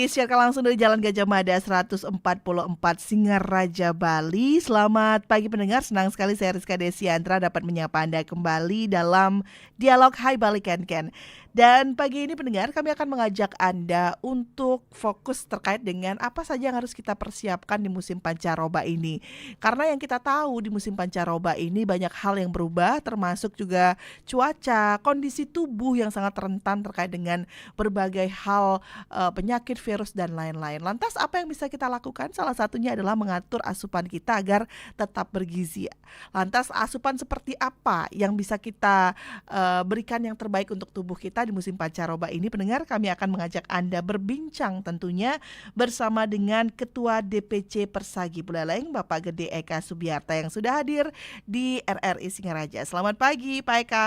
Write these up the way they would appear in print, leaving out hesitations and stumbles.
disiarkan langsung dari Jalan Gajah Mada 144 Singaraja, Bali. Selamat pagi pendengar, senang sekali saya Rizka Desiantra dapat menyapa Anda kembali dalam Dialog Hai Bali Ken. Dan pagi ini pendengar, kami akan mengajak Anda untuk fokus terkait dengan apa saja yang harus kita persiapkan di musim pancaroba ini. Karena yang kita tahu di musim pancaroba ini banyak hal yang berubah, termasuk juga cuaca, kondisi tubuh yang sangat rentan terkait dengan berbagai hal, penyakit, virus, dan lain-lain. Lantas apa yang bisa kita lakukan? Salah satunya adalah mengatur asupan kita agar tetap bergizi. Lantas asupan seperti apa yang bisa kita berikan yang terbaik untuk tubuh kita di musim pancaroba ini? Pendengar, kami akan mengajak Anda berbincang tentunya bersama dengan Ketua DPC Persagi Buleleng, Bapak Gede Eka Subiarta yang sudah hadir di RRI Singaraja. Selamat pagi Pak Eka.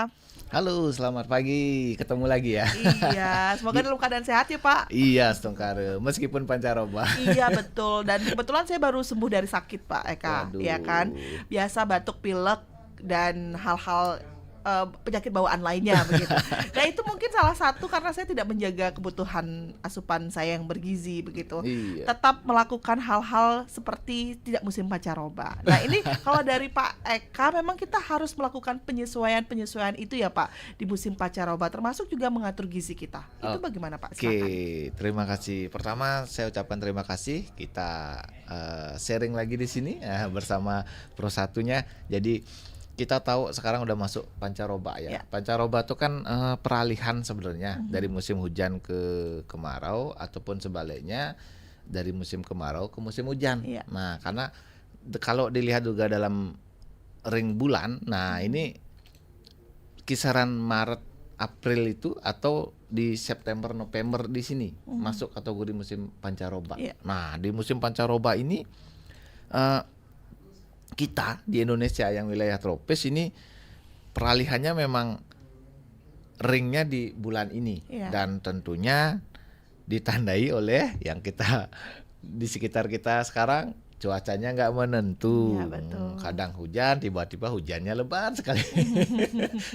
Halo, selamat pagi. Ketemu lagi ya. Iya, semoga dalam keadaan sehat ya Pak. Iya, Stongkare. Meskipun pancaroba. Iya betul, dan kebetulan saya baru sembuh dari sakit Pak Eka. Waduh. Ya kan, biasa batuk pilek dan hal-hal penyakit bawaan lainnya begitu. Nah itu mungkin salah satu karena saya tidak menjaga kebutuhan asupan saya yang bergizi begitu. Iya. Tetap melakukan hal-hal seperti tidak musim pancaroba. Nah ini kalau dari Pak Eka memang kita harus melakukan penyesuaian itu ya Pak di musim pancaroba, termasuk juga mengatur gizi kita. Itu bagaimana Pak? Silakan. Oke, terima kasih. Pertama saya ucapkan terima kasih. Kita sharing lagi di sini bersama Pro Satunya. Jadi kita tahu sekarang udah masuk pancaroba ya. Pancaroba itu kan peralihan sebenarnya dari musim hujan ke kemarau ataupun sebaliknya dari musim kemarau ke musim hujan. Nah, karena kalau dilihat juga dalam ring bulan, nah ini kisaran Maret April itu atau di September November di sini masuk kategori musim pancaroba. Nah, di musim pancaroba ini kita di Indonesia yang wilayah tropis ini peralihannya memang ringnya di bulan ini dan tentunya ditandai oleh yang kita di sekitar kita sekarang cuacanya nggak menentu. Kadang hujan, tiba-tiba hujannya lebat sekali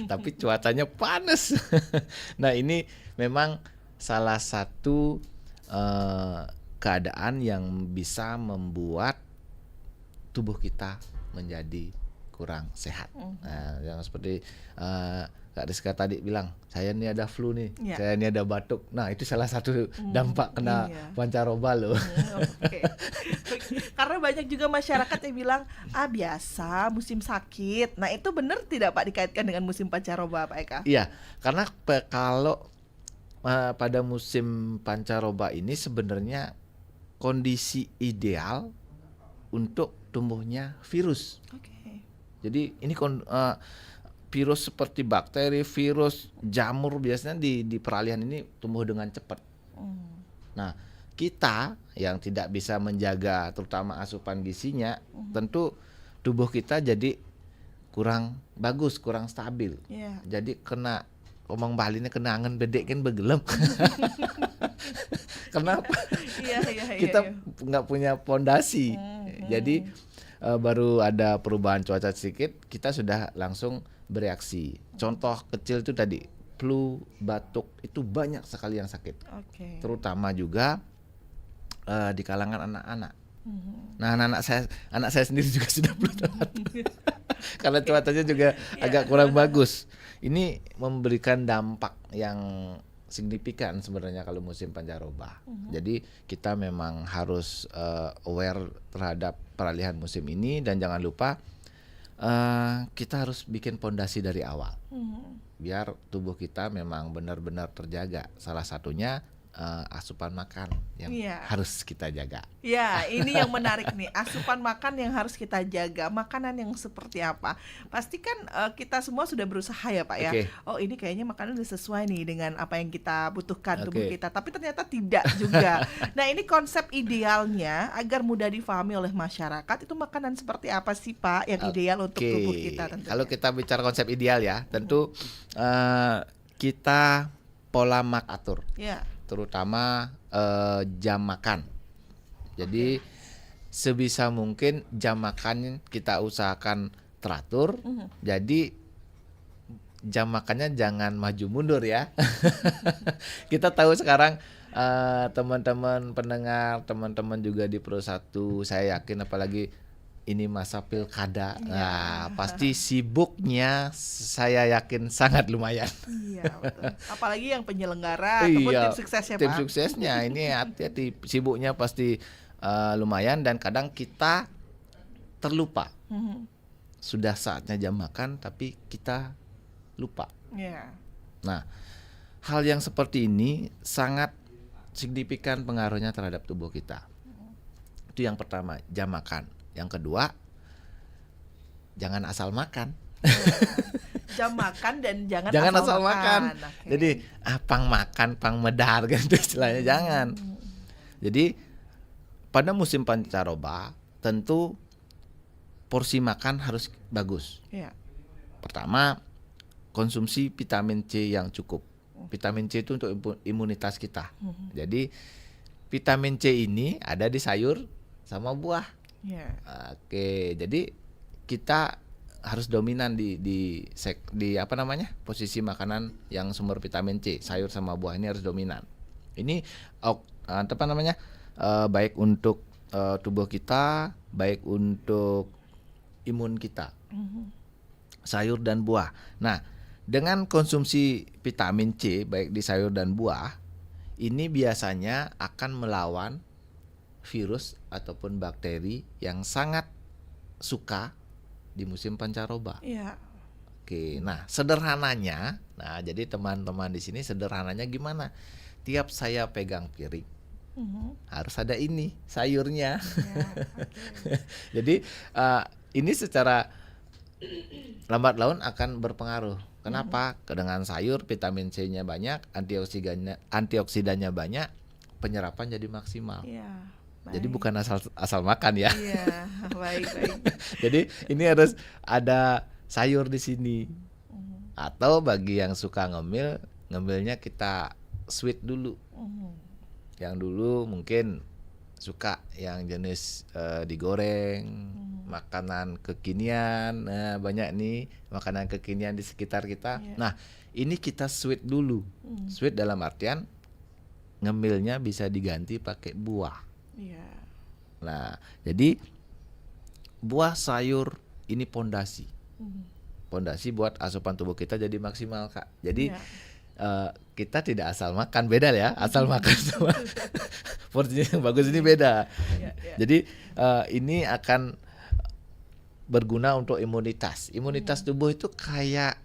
tapi cuacanya panas. Nah ini memang salah satu keadaan yang bisa membuat tubuh kita menjadi kurang sehat. Nah, yang seperti Kak Rizka tadi bilang, saya ini ada flu nih, saya ini ada batuk. Nah, itu salah satu dampak kena pancaroba loh. Karena banyak juga masyarakat yang bilang, biasa musim sakit. Nah, itu benar tidak Pak dikaitkan dengan musim pancaroba Pak Eka? Iya, karena kalau pada musim pancaroba ini sebenarnya kondisi ideal untuk tumbuhnya virus. Jadi ini virus seperti bakteri, virus, jamur biasanya di peralihan ini tumbuh dengan cepat. Nah, kita yang tidak bisa menjaga terutama asupan gizinya, tentu tubuh kita jadi kurang bagus, kurang stabil. Jadi kena omong Balinya kena angen bedek kan begelem. Kenapa? Kita nggak punya pondasi. Jadi baru ada perubahan cuaca sedikit, kita sudah langsung bereaksi. Contoh kecil itu tadi, flu, batuk, itu banyak sekali yang sakit. Terutama juga di kalangan anak-anak. Nah, anak saya sendiri juga sudah flu karena cuacanya juga agak kurang bagus. Ini memberikan dampak yang signifikan sebenarnya kalau musim pancaroba. Jadi kita memang harus aware terhadap peralihan musim ini dan jangan lupa kita harus bikin pondasi dari awal. Biar tubuh kita memang benar-benar terjaga. Salah satunya asupan makan yang harus kita jaga. Ya, ini yang menarik nih, asupan makan yang harus kita jaga. Makanan yang seperti apa? Pasti kan kita semua sudah berusaha ya Pak ya. Oh ini kayaknya makanan udah sesuai nih dengan apa yang kita butuhkan tubuh kita. Tapi ternyata tidak juga. Nah ini konsep idealnya agar mudah difahami oleh masyarakat, itu makanan seperti apa sih Pak yang ideal untuk tubuh kita tentunya? Kalau kita bicara konsep ideal ya, tentu kita pola makatur. Terutama jam makan. Jadi sebisa mungkin jam makan kita usahakan teratur. Jadi jam makannya jangan maju mundur ya. Kita tahu sekarang teman-teman pendengar, teman-teman juga di Pro 1, saya yakin apalagi ini masa pilkada, nah pasti sibuknya saya yakin sangat lumayan. Iya, betul. Apalagi yang penyelenggara ataupun Iya, tim suksesnya, tim Pak. suksesnya ini hati-hati, sibuknya pasti lumayan dan kadang kita terlupa. Sudah saatnya jam makan tapi kita lupa. Iya. Nah, hal yang seperti ini sangat signifikan pengaruhnya terhadap tubuh kita. Itu yang pertama, jam makan. Yang kedua, jangan asal makan. Jam makan dan jangan asal makan. Okay. Jadi pang makan, pang medar gitu istilahnya, jangan. Jadi pada musim pancaroba tentu porsi makan harus bagus. Iya. Pertama, konsumsi vitamin C yang cukup. Vitamin C itu untuk imunitas kita. Jadi vitamin C ini ada di sayur sama buah. Yeah. Oke, jadi kita harus dominan di apa namanya, posisi makanan yang sumber vitamin C, sayur sama buah ini harus dominan. Ini apa namanya, baik untuk tubuh kita, baik untuk imun kita. Sayur dan buah. Nah, dengan konsumsi vitamin C baik di sayur dan buah, ini biasanya akan melawan virus ataupun bakteri yang sangat suka di musim pancaroba. Iya. Oke, nah sederhananya, jadi teman-teman di sini sederhananya gimana? Tiap saya pegang piring, harus ada ini sayurnya. Ya, okay. Jadi ini secara lambat laun akan berpengaruh. Kenapa? Dengan sayur vitamin C-nya banyak, antioksidannya banyak, penyerapan jadi maksimal. Iya. Jadi bukan asal makan ya. Iya, baik. Jadi ini harus ada sayur di sini. Atau bagi yang suka ngemilnya kita sweet dulu. Yang dulu mungkin suka yang jenis digoreng, makanan kekinian. Nah, banyak nih makanan kekinian di sekitar kita. Yeah. Nah, ini kita sweet dulu. Sweet dalam artian ngemilnya bisa diganti pakai buah. Yeah. Nah, jadi buah sayur ini pondasi. Pondasi buat asupan tubuh kita jadi maksimal, Kak. Jadi kita tidak asal makan, beda ya. Asal makan sama porsinya yang bagus ini beda. Jadi ini akan berguna untuk imunitas. Imunitas tubuh itu kayak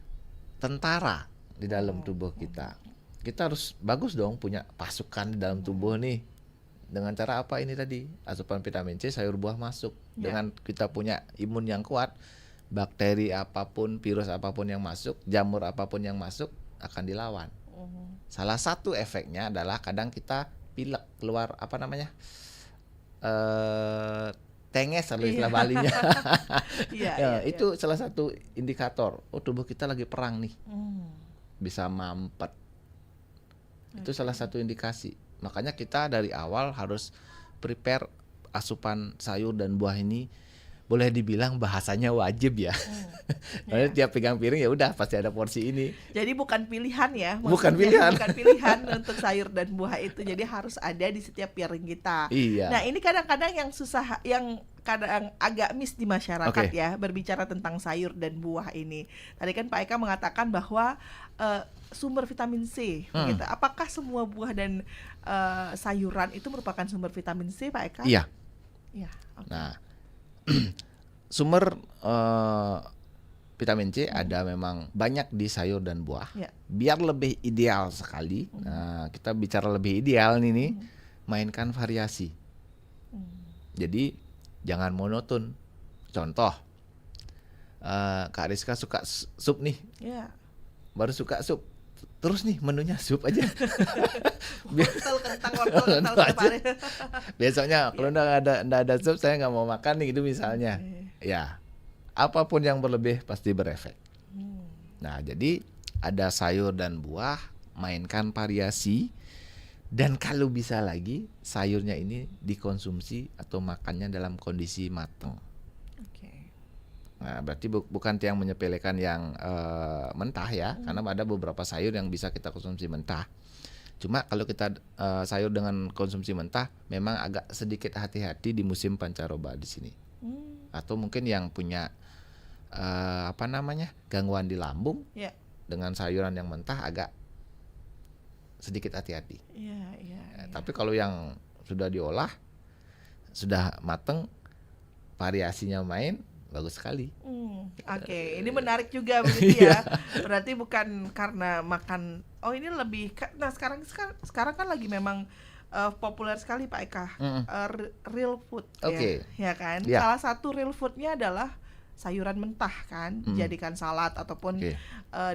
tentara di dalam tubuh kita. Kita harus bagus dong punya pasukan di dalam tubuh nih. Dengan cara apa ini tadi? Asupan vitamin C, sayur buah masuk. Dengan kita punya imun yang kuat, bakteri apapun, virus apapun yang masuk, jamur apapun yang masuk akan dilawan. Salah satu efeknya adalah kadang kita pilek, keluar apa namanya? Tenges atau istilah Balinya. Itu salah satu indikator. Oh, tubuh kita lagi perang nih. Bisa mampet. Itu salah satu indikasi. Makanya kita dari awal harus prepare asupan sayur dan buah ini, boleh dibilang bahasanya wajib ya. Karena tiap pegang piring ya udah pasti ada porsi ini. Jadi bukan pilihan ya. Bukan pilihan. Bukan pilihan untuk sayur dan buah itu. Jadi harus ada di setiap piring kita. Iya. Nah, ini kadang-kadang yang susah, yang kadang agak miss di masyarakat ya, berbicara tentang sayur dan buah ini. Tadi kan Pak Eka mengatakan bahwa sumber vitamin C, gitu. Apakah semua buah dan sayuran itu merupakan sumber vitamin C, Pak Eka? Iya. Iya. Okay. Nah, sumber vitamin C ada memang banyak di sayur dan buah. Biar lebih ideal sekali, nah kita bicara lebih ideal nih, mainkan variasi. Jadi jangan monoton. Contoh, Kak Rizka suka sup nih, baru suka sup, terus nih menunya sup aja. Wortel aja. Besoknya kalau nggak ada sup saya nggak mau makan nih, itu misalnya. Ya, apapun yang berlebih pasti berefek. Nah, jadi ada sayur dan buah, mainkan variasi. Dan kalau bisa lagi sayurnya ini dikonsumsi atau makannya dalam kondisi matang. Nah, berarti bukan yang menyepelekan yang mentah ya, karena ada beberapa sayur yang bisa kita konsumsi mentah. Cuma kalau kita sayur dengan konsumsi mentah, memang agak sedikit hati-hati di musim pancaroba di sini. Atau mungkin yang punya gangguan di lambung, Ya. dengan sayuran yang mentah agak sedikit hati-hati. Tapi kalau yang sudah diolah, sudah mateng, variasinya main, bagus sekali. Oke, ini menarik juga begitu ya. Berarti bukan karena makan. Oh, ini lebih. Nah, sekarang kan lagi memang populer sekali Pak Eka, real food, ya kan. Salah satu real foodnya adalah sayuran mentah kan, dijadikan salad ataupun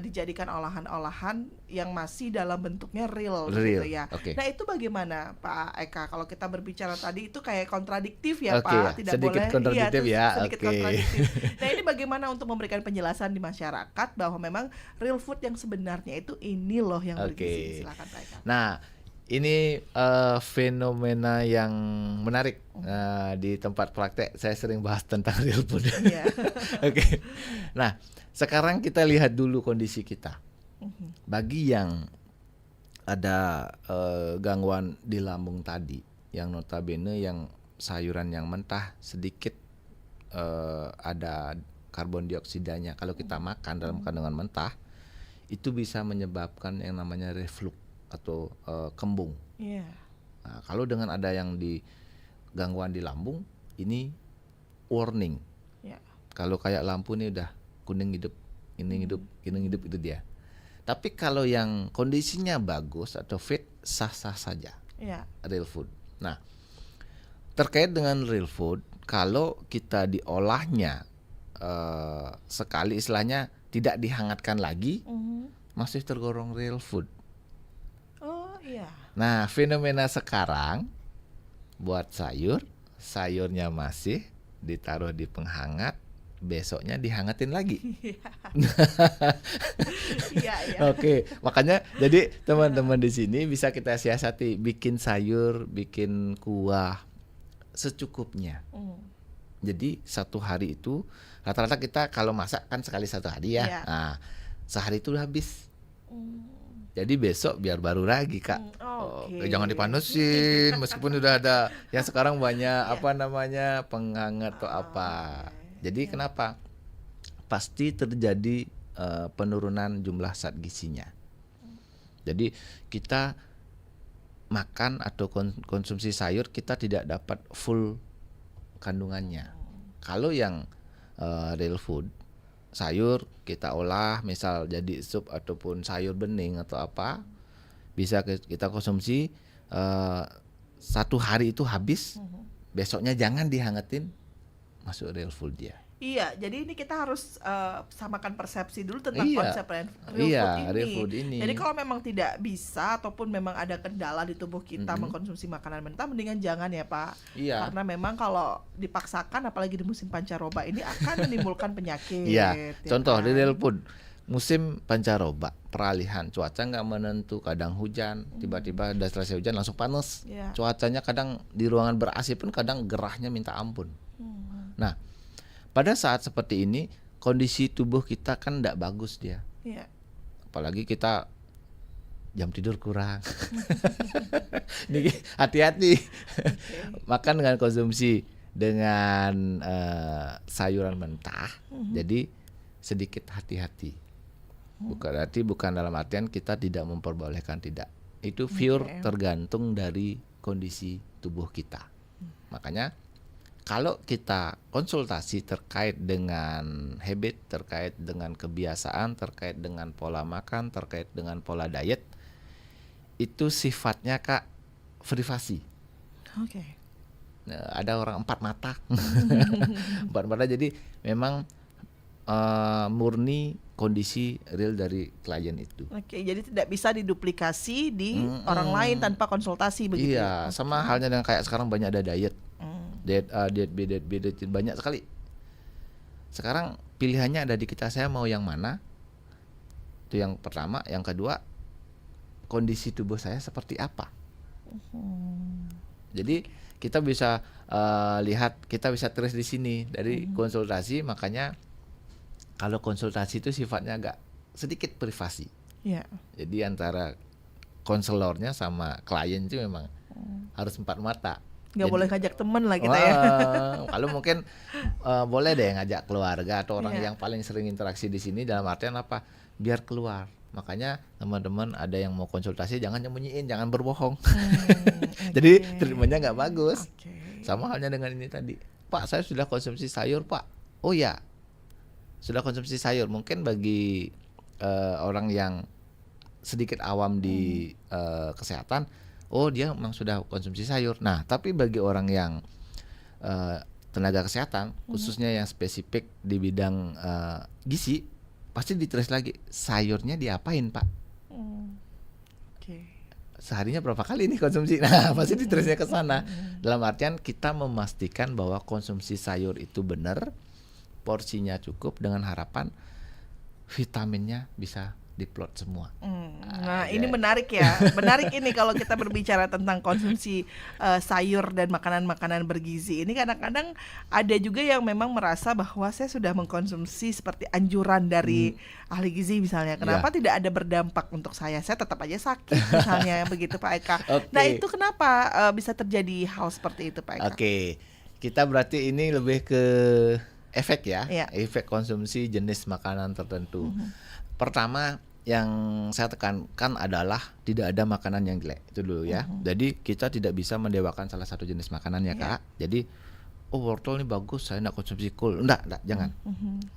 dijadikan olahan-olahan yang masih dalam bentuknya real gitu ya. Nah, itu bagaimana Pak Eka? Kalau kita berbicara tadi itu kayak kontradiktif ya Pak, tidak sedikit boleh kontradiktif sedikit kontradiktif. Nah, ini bagaimana untuk memberikan penjelasan di masyarakat bahwa memang real food yang sebenarnya itu ini loh yang bergizi. Silakan Pak Eka. Nah, ini fenomena yang menarik. Di tempat praktek saya sering bahas tentang real food. Nah, sekarang kita lihat dulu kondisi kita. Bagi yang ada gangguan di lambung tadi, yang notabene yang sayuran yang mentah sedikit ada karbon dioksidanya. Kalau kita makan dalam kandungan mentah, itu bisa menyebabkan yang namanya reflux atau kembung. Nah, kalau dengan ada yang di gangguan di lambung, ini warning. Kalau kayak lampu nih udah kuning hidup, ini hidup itu dia. Tapi kalau yang kondisinya bagus atau fit, sah-sah saja. Real food. Nah, terkait dengan real food, kalau kita diolahnya sekali istilahnya tidak dihangatkan lagi, masih tergolong real food. Nah, fenomena sekarang buat sayurnya masih ditaruh di penghangat, besoknya dihangatin lagi. Oke, makanya jadi teman-teman di sini bisa kita siasati, bikin sayur, bikin kuah secukupnya. Jadi satu hari itu rata-rata kita kalau masak kan sekali satu hari ya. Nah, sehari itu udah habis. Jadi besok biar baru lagi Kak. Jangan dipanusin meskipun udah ada yang sekarang banyak penghangat atau apa. Jadi kenapa? Pasti terjadi penurunan jumlah zat gizinya. Jadi kita makan atau konsumsi sayur kita tidak dapat full kandungannya. Kalau yang real food, sayur kita olah misal jadi sup ataupun sayur bening atau apa, bisa kita konsumsi satu hari itu habis, besoknya jangan dihangatin, masuk real food dia. Jadi ini kita harus samakan persepsi dulu tentang konsep real food ini. Jadi kalau memang tidak bisa ataupun memang ada kendala di tubuh kita mengkonsumsi makanan mentah, mendingan jangan ya Pak. Karena memang kalau dipaksakan, apalagi di musim pancaroba ini akan menimbulkan penyakit. Contoh di real food, musim pancaroba, peralihan cuaca nggak menentu, kadang hujan, tiba-tiba udah selesai hujan langsung panas. Cuacanya kadang di ruangan ber-AC pun kadang gerahnya minta ampun. Nah, pada saat seperti ini kondisi tubuh kita kan tidak bagus dia. Apalagi kita jam tidur kurang. Nih, hati-hati. Makan dengan konsumsi dengan sayuran mentah. Jadi sedikit hati-hati. Bukan dalam artian kita tidak memperbolehkan, tidak. Itu pure tergantung dari kondisi tubuh kita. Makanya kalau kita konsultasi terkait dengan habit, terkait dengan kebiasaan, terkait dengan pola makan, terkait dengan pola diet, itu sifatnya Kak privasi. Nah, ada orang empat mata, jadi memang murni kondisi real dari klien itu. Jadi tidak bisa diduplikasi di orang lain tanpa konsultasi begitu. Sama halnya dengan kayak sekarang banyak ada diet. Diet A, diet B, banyak sekali. Sekarang pilihannya ada di kita, saya mau yang mana. Itu yang pertama. Yang kedua, kondisi tubuh saya seperti apa. Jadi kita bisa lihat, kita bisa tulis di sini dari konsultasi. Makanya kalau konsultasi itu sifatnya agak sedikit privasi. Jadi antara konselornya sama klien itu memang harus empat mata. Nggak Jadi- boleh ngajak temen lah kita ya. Kalau mungkin boleh deh ngajak keluarga atau orang Iya. yang paling sering interaksi di sini, dalam artian apa? Biar keluar. Makanya teman-teman ada yang mau konsultasi jangan nyembunyiin, jangan berbohong. Jadi treatmentnya nggak bagus. Oke. Sama halnya dengan ini tadi. Pak, saya sudah konsumsi sayur, Pak. Oh ya, sudah konsumsi sayur. Mungkin bagi orang yang sedikit awam di kesehatan, oh dia memang sudah konsumsi sayur. Nah, tapi bagi orang yang tenaga kesehatan, khususnya yang spesifik di bidang gizi, pasti ditulis lagi sayurnya diapain, Pak? Oke. Seharinya berapa kali nih konsumsi? Nah, pasti ditulisnya ke sana. Dalam artian kita memastikan bahwa konsumsi sayur itu benar, porsinya cukup, dengan harapan vitaminnya bisa diplot semua. Nah, ini menarik ya. Menarik ini kalau kita berbicara tentang konsumsi sayur dan makanan-makanan bergizi. Ini kadang-kadang ada juga yang memang merasa bahwa saya sudah mengkonsumsi seperti anjuran dari ahli gizi misalnya. Kenapa tidak ada berdampak untuk saya? Saya tetap aja sakit misalnya begitu Pak Eka. Oke. Nah, itu kenapa bisa terjadi hal seperti itu Pak Eka? Oke, kita berarti ini lebih ke efek ya, Iya. efek konsumsi jenis makanan tertentu. Pertama yang saya tekankan adalah tidak ada makanan yang jelek, itu dulu ya. Jadi kita tidak bisa mendewakan salah satu jenis makanan ya Kak. Jadi wortel ini bagus, saya enggak konsumsi kol. Enggak, jangan.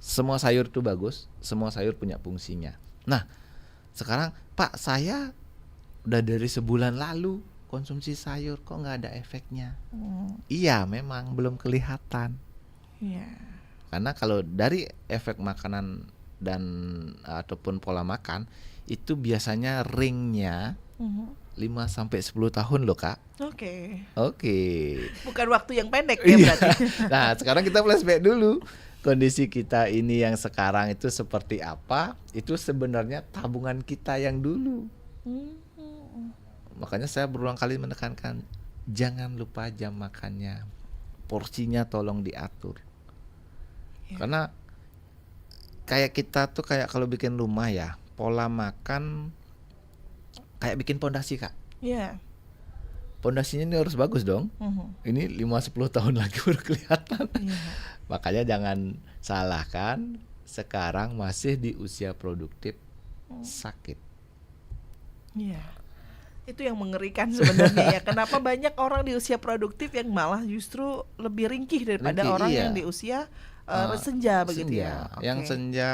Semua sayur itu bagus, semua sayur punya fungsinya. Nah, sekarang Pak, saya udah dari sebulan lalu konsumsi sayur kok nggak ada efeknya. Iya, memang belum kelihatan. Iya. Karena kalau dari efek makanan dan ataupun pola makan itu biasanya ringnya 5 sampai 10 tahun loh, Kak. Oke. Bukan waktu yang pendek ya berarti. Nah, sekarang kita flashback dulu. Kondisi kita ini yang sekarang itu seperti apa? Itu sebenarnya tabungan kita yang dulu. Makanya saya berulang kali menekankan, jangan lupa jam makannya. Porsinya tolong diatur. Karena kayak kita tuh kayak kalau bikin rumah ya, pola makan kayak bikin pondasi, Kak. Iya. Pondasinya ini harus bagus dong. Ini 5-10 tahun lagi baru kelihatan. Makanya jangan salahkan sekarang masih di usia produktif sakit. Iya. Itu yang mengerikan sebenarnya ya. Kenapa banyak orang di usia produktif yang malah justru lebih ringkih daripada Ringkih, orang iya. yang di usia senja begitu ya. Oke. Yang senja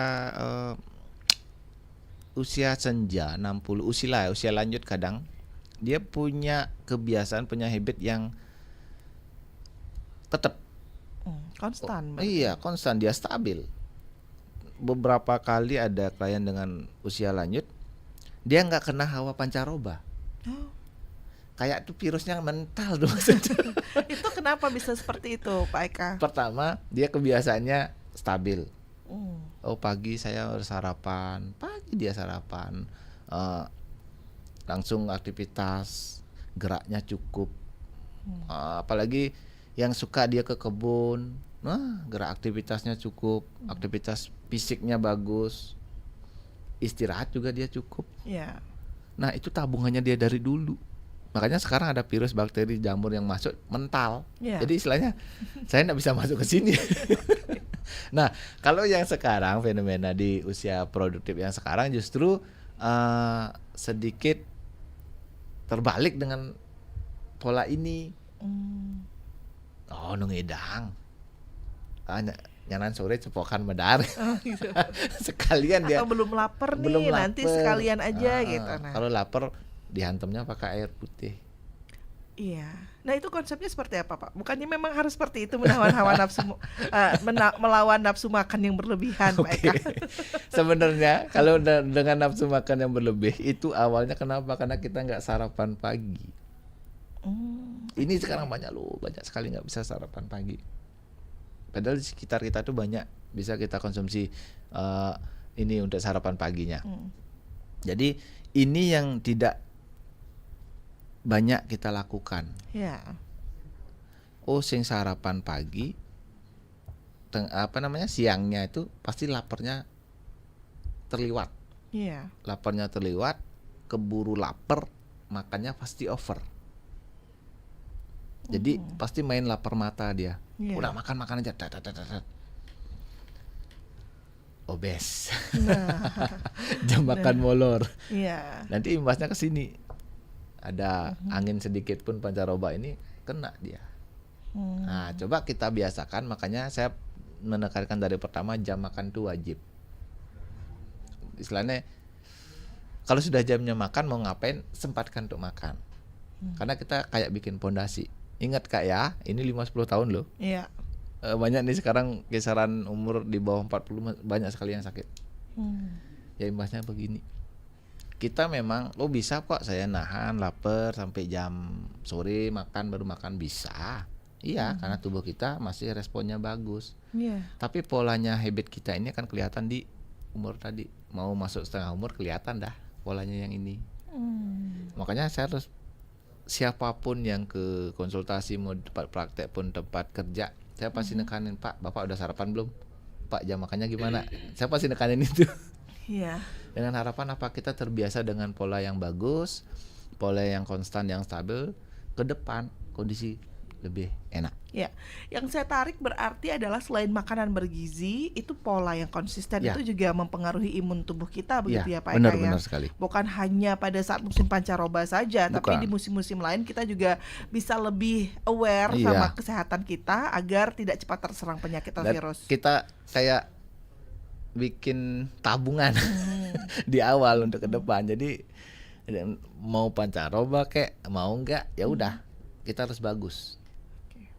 usia senja 60 usia lanjut kadang dia punya kebiasaan, punya habit yang tetap konstan. iya, konstan, dia stabil. Beberapa kali ada klien dengan usia lanjut dia nggak kena hawa pancaroba. Kayak tuh virusnya mental dong. Itu kenapa bisa seperti itu Pak Eka? Pertama, dia kebiasaannya stabil. Oh, pagi saya harus sarapan, pagi dia sarapan, langsung aktivitas, geraknya cukup. Apalagi yang suka dia ke kebun, gerak aktivitasnya cukup, aktivitas fisiknya bagus, istirahat juga dia cukup. Iya. Nah, itu tabungannya dia dari dulu. Makanya sekarang ada virus, bakteri, jamur yang masuk mental. Yeah. Jadi istilahnya saya nggak bisa masuk ke sini. Nah, kalau yang sekarang fenomena di usia produktif yang sekarang justru sedikit terbalik dengan pola ini. Oh, nungedang. Nyanan sore cepokan medar. Gitu. Sekalian dia. Atau belum lapar nih, belum nanti lapar. sekalian aja gitu. Nah. Kalau lapar dihantamnya pakai air putih. Iya. Nah, itu konsepnya seperti apa, Pak? Bukannya memang harus seperti itu menawan hawa nafsu melawan nafsu makan yang berlebihan, Pak Eka? Sebenarnya kalau dengan nafsu makan yang berlebih itu awalnya kenapa? Karena kita nggak sarapan pagi. Ini sekarang banyak sekali nggak bisa sarapan pagi. Padahal di sekitar kita tuh banyak bisa kita konsumsi ini untuk sarapan paginya. Jadi ini yang tidak banyak kita lakukan. Ya. Oh, sing sarapan pagi, siangnya itu pasti laparnya terliwat. Iya. Laparnya terliwat, keburu lapar, makannya pasti over. Jadi pasti main lapar mata dia. Iya. Udah makan aja. Obes. Nah, Jam makan molor. iya. Nanti imbasnya ke sini. Ada angin sedikit pun pancaroba ini kena dia. Nah, coba kita biasakan, makanya saya menekankan dari pertama jam makan itu wajib. Istilahnya kalau sudah jamnya makan mau ngapain, sempatkan untuk makan. Karena kita kayak bikin pondasi. Ingat Kak ya, ini 5-10 tahun loh. Iya. Banyak nih sekarang kisaran umur di bawah 40 banyak sekali yang sakit. Ya imbasnya begini. Kita memang bisa kok saya nahan lapar sampai jam sore makan baru makan bisa. Iya, karena tubuh kita masih responnya bagus. Iya. Tapi polanya habit kita ini akan kelihatan di umur tadi. Mau masuk setengah umur kelihatan dah polanya yang ini. Makanya saya harus siapapun yang ke konsultasi mau tempat praktek pun tempat kerja, saya pasti nekanin, Pak, Bapak udah sarapan belum? Pak, jam makannya gimana? Saya pasti nekanin itu. Iya. Dengan harapan apa, kita terbiasa dengan pola yang bagus, pola yang konstan, yang stabil, ke depan kondisi lebih enak. Ya, yang saya tarik berarti adalah selain makanan bergizi, itu pola yang konsisten Ya. itu juga mempengaruhi imun tubuh kita, begitu ya Pak Eka, benar sekali. Bukan hanya pada saat musim pancaroba saja, tapi Bukan. di musim-musim lain kita juga bisa lebih aware Iya. sama kesehatan kita agar tidak cepat terserang penyakit atau Dan virus. kita kayak bikin tabungan di awal untuk ke depan. Jadi mau pancaroba kayak mau enggak, ya udah kita harus bagus.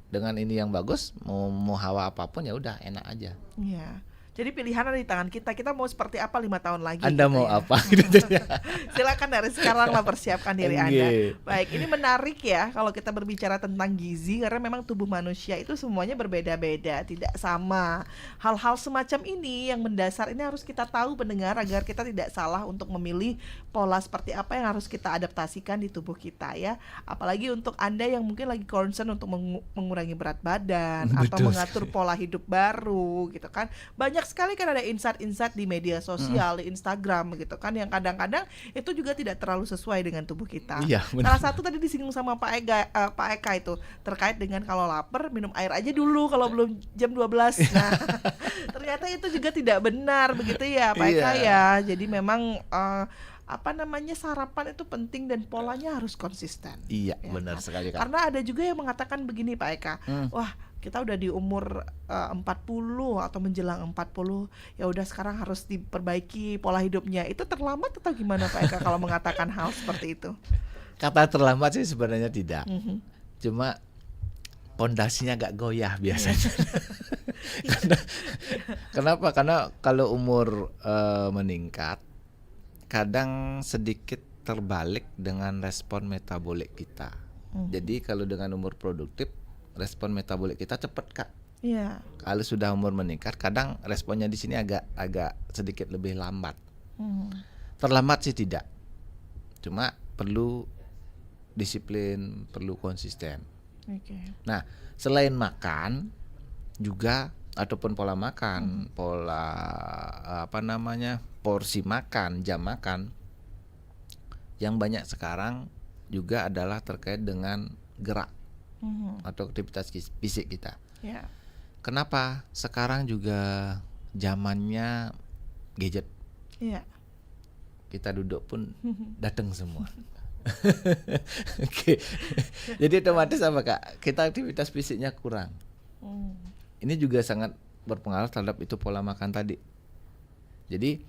Dengan ini yang bagus, mau hawa apapun ya udah enak aja. Iya. Jadi pilihan ada di tangan kita. Kita mau seperti apa 5 tahun lagi? Anda gitu mau ya. apa? Gitu ya. Silakan dari sekarang lah persiapkan diri Anda. Nggih. Baik, ini menarik ya kalau kita berbicara tentang gizi, karena memang tubuh manusia itu semuanya berbeda-beda, tidak sama. Hal-hal semacam ini yang mendasar ini harus kita tahu pendengar, agar kita tidak salah untuk memilih pola seperti apa yang harus kita adaptasikan di tubuh kita ya. Apalagi untuk Anda yang mungkin lagi concern untuk mengurangi berat badan atau Betul mengatur pola hidup baru gitu kan. Banyak sekali kan ada insight-insight di media sosial, di Instagram gitu kan, yang kadang-kadang itu juga tidak terlalu sesuai dengan tubuh kita. Iya, benar. Salah satu tadi disinggung sama Pak Eka itu terkait dengan kalau lapar minum air aja dulu kalau belum jam 12. Nah, ternyata itu juga tidak benar begitu ya Pak Eka Iya. ya. Jadi memang sarapan itu penting dan polanya harus konsisten. Iya, Ya benar kan? sekali Kak. Karena ada juga yang mengatakan begini Pak Eka, wah kita udah di umur 40 atau menjelang 40, ya udah sekarang harus diperbaiki pola hidupnya. Itu terlambat atau gimana Pak Eka kalau mengatakan hal seperti itu? Kata terlambat sih sebenarnya tidak. Cuma pondasinya agak goyah biasanya. Kenapa? Karena kalau umur meningkat, kadang sedikit terbalik dengan respon metabolik kita. Jadi kalau dengan umur produktif, respon metabolik kita cepat Kak. Iya. Kalau sudah umur meningkat, kadang responnya di sini agak sedikit lebih lambat. Terlambat sih tidak. Cuma perlu disiplin, perlu konsisten. Oke. Nah, selain makan juga ataupun pola makan, pola porsi makan, jam makan, yang banyak sekarang juga adalah terkait dengan gerak atau aktivitas fisik kita. Ya. Kenapa? Sekarang juga zamannya gadget. Iya. Kita duduk pun datang semua. Oke. Jadi otomatis apa Kak? Kita aktivitas fisiknya kurang. Ini juga sangat berpengaruh terhadap itu pola makan tadi. Jadi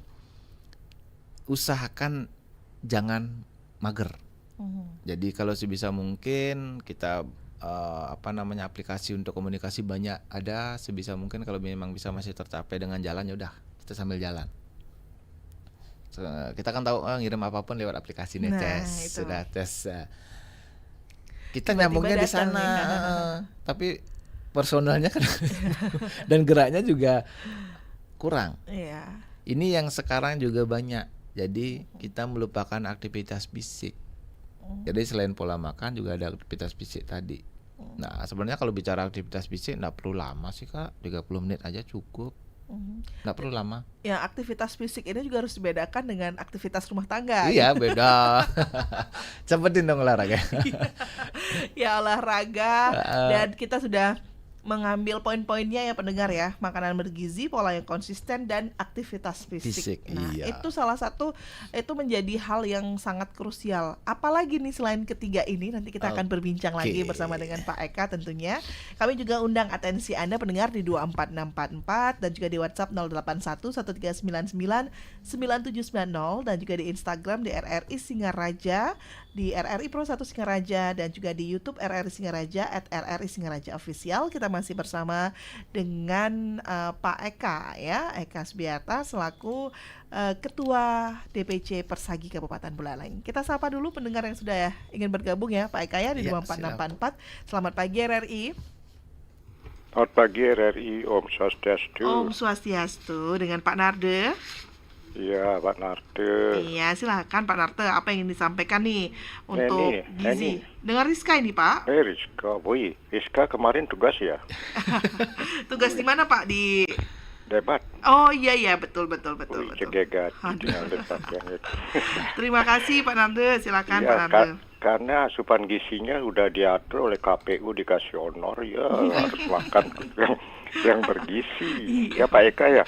usahakan jangan mager. Jadi kalau sebisa mungkin kita aplikasi untuk komunikasi banyak ada, sebisa mungkin kalau memang bisa masih tercapai dengan jalan, ya udah kita sambil jalan. Kita kan tahu ngirim apapun lewat aplikasi nih, Nah, tes itu. sudah tes. Kita Tiba-tiba nyambungnya di datang sana, nih. tapi personalnya kan dan geraknya juga kurang. Iya. Ini yang sekarang juga banyak. Jadi kita melupakan aktivitas fisik. Jadi selain pola makan juga ada aktivitas fisik tadi. Nah, sebenarnya kalau bicara aktivitas fisik enggak perlu lama sih Kak, 30 menit aja cukup. Nggak perlu lama. Ya, aktivitas fisik ini juga harus dibedakan dengan aktivitas rumah tangga. Iya, beda. Cepetin dong olahraga. Ya, olahraga, Heeh. dan kita sudah mengambil poin-poinnya ya pendengar ya. Makanan bergizi, pola yang konsisten, dan aktivitas fisik. Fisik, Nah, iya. itu salah satu, itu menjadi hal yang sangat krusial. Apalagi nih selain ketiga ini, nanti kita akan berbincang lagi Oke. bersama dengan Pak Eka tentunya. Kami juga undang atensi Anda pendengar di 24644 dan juga di WhatsApp 081 1399 9790 dan juga di Instagram di RRI Singaraja, di RRI Pro 1 Singaraja, dan juga di YouTube RRI Singaraja @RRI Singaraja Official. Kita masih bersama dengan Pak Eka ya, Eka Subiarta selaku Ketua DPC Persagi Kabupaten Buleleng. Kita sapa dulu pendengar yang sudah ingin bergabung ya Pak Eka ya di Ya, 24644. Selamat pagi RRI. Selamat pagi RRI, Om Swastiastu. Om Swastiastu, dengan Pak Narde. Iya, Pak Narte. Iya, silakan Pak Narte, apa yang ingin disampaikan nih untuk Neni. gizi? Dengan Rizka ini Pak. Rizka, woi, Rizka kemarin tugas ya? Tugas di mana Pak? Di Debat. Oh iya betul. Woi, cegegat. Dengan debat yang itu. Terima kasih Pak Narde, silakan Pak Iya, Narde. karena asupan gizinya udah diatur oleh KPU, dikasih honor, ya harus makan yang bergizi. Ya Pak Eka ya,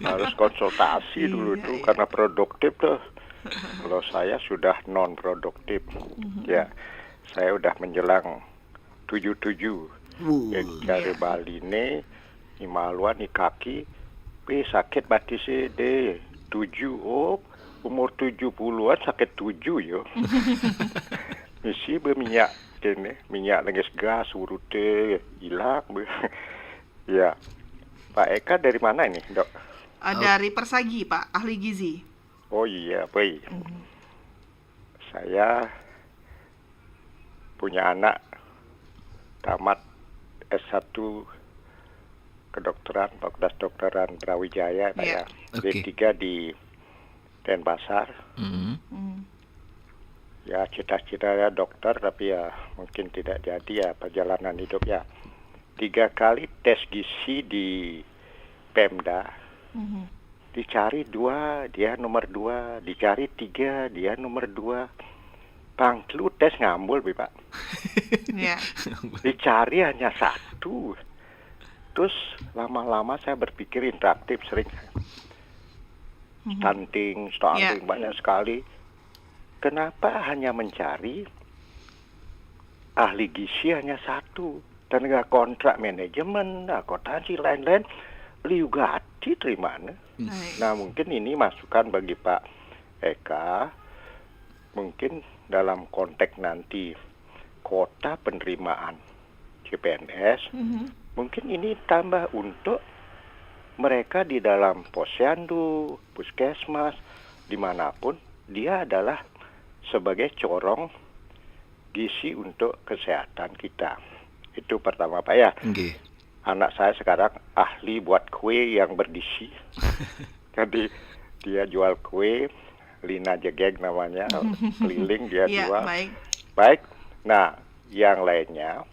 harus konsultasi dulu tuh karena produktif tuh. Kalau saya sudah non produktif, ya saya udah menjelang 77. Dari Bali nih, Imaluan nih kaki, sakit mati sih deh 7. Oh, umur 70-an sakit 7 yo. Misi berminyak kene, minyak lenges gas urute hilang. Ya. Pak Eka dari mana ini, Dok? Dari Persagi Pak, ahli gizi. Oh iya, baik. Saya punya anak tamat S1 kedokteran, Fakultas Kedokteran Brawijaya, Pak ya. Oke. D3 di Denpasar. Mm. Ya, cita-citanya dokter, tapi ya mungkin tidak jadi ya perjalanan hidup ya. 3 kali tes gizi di Pemda. Dicari 2, dia nomor 2. Dicari 3, dia nomor 2. Bangklu tes ngambul, Pak. Ya. Dicari hanya 1. Terus lama-lama saya berpikir interaktif sering. Stunting banyak sekali. Kenapa hanya mencari ahli gizi hanya 1? Tenaga kontrak manajemen, akuntansi, lain-lain, liuga diterima. Nah, mungkin ini masukan bagi Pak Eka. Mungkin dalam konteks nanti kota penerimaan CPNS, mungkin ini tambah untuk mereka di dalam posyandu, puskesmas, dimanapun, dia adalah sebagai corong gizi untuk kesehatan kita. Itu pertama Pak ya. Oke. Anak saya sekarang ahli buat kue yang bergizi. Jadi dia jual kue, Lina Jegeg namanya, keliling dia jual. Baik. Nah, yang lainnya,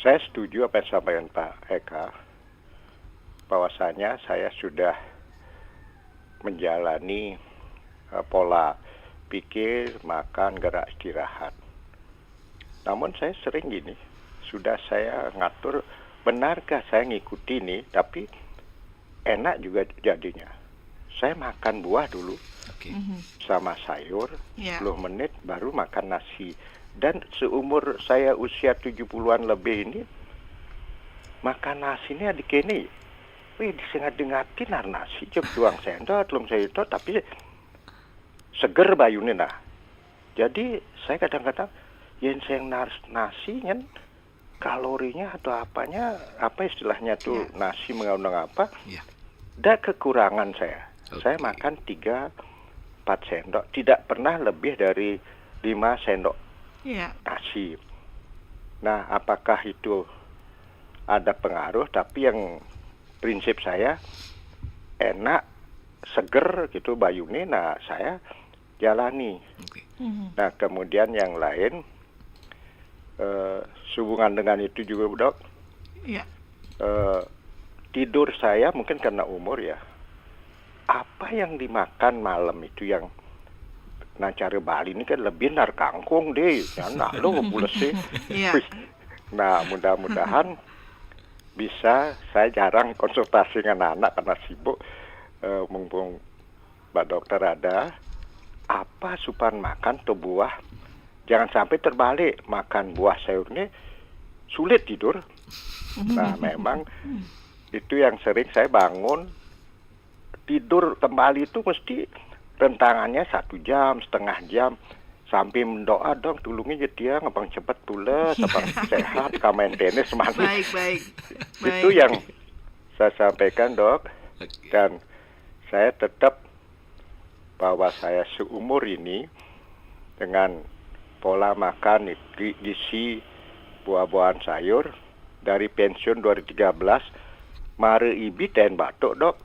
saya setuju apa yang disampaikan Pak Eka, bahwasanya saya sudah menjalani pola pikir, makan, gerak, istirahat. Namun saya sering gini, sudah saya ngatur, benarkah saya ngikuti ini, tapi enak juga jadinya. Saya makan buah dulu, sama sayur, 10 menit baru makan nasi. Dan seumur saya usia 70-an lebih ini, makan nasi ini adik ini, disengat-dengatin nasi, cep tuang sendok, telung sendok, tapi seger bayune nah. Jadi saya kadang-kadang yang saya nasi kan kalorinya atau apanya, apa istilahnya tuh nasi mengandung apa? Ada kekurangan saya. Saya makan 3-4 sendok, tidak pernah lebih dari 5 sendok nasi. Nah, apakah itu ada pengaruh? Tapi yang prinsip saya enak, seger gitu bayune, nah saya jalani. Nah, kemudian yang lain sehubungan dengan itu juga Dok, tidur saya mungkin karena umur ya. Apa yang dimakan malam itu yang cara Bali ini kan lebih nar kangkung deh. Ya nah lo boleh sih. Iya. Wih. Nah, mudah-mudahan bisa. Saya jarang konsultasi dengan anak karena sibuk. Mumpung Mbak Dokter ada, apa asupan makan atau buah? Jangan sampai terbalik, makan buah sayurnya sulit tidur. Nah, memang itu yang sering saya bangun, tidur kembali itu mesti rentangannya 1 jam, setengah jam. Sampai mendoa dong, tulungnya dia ngabang cepet pules, abang sehat, kamain tenis semangat. Baik. Itu yang saya sampaikan, Dok. Dan saya tetap bahwa saya seumur ini dengan pola makan gizi buah-buahan sayur dari pensiun 2013, mare ibi dan batuk, Dok.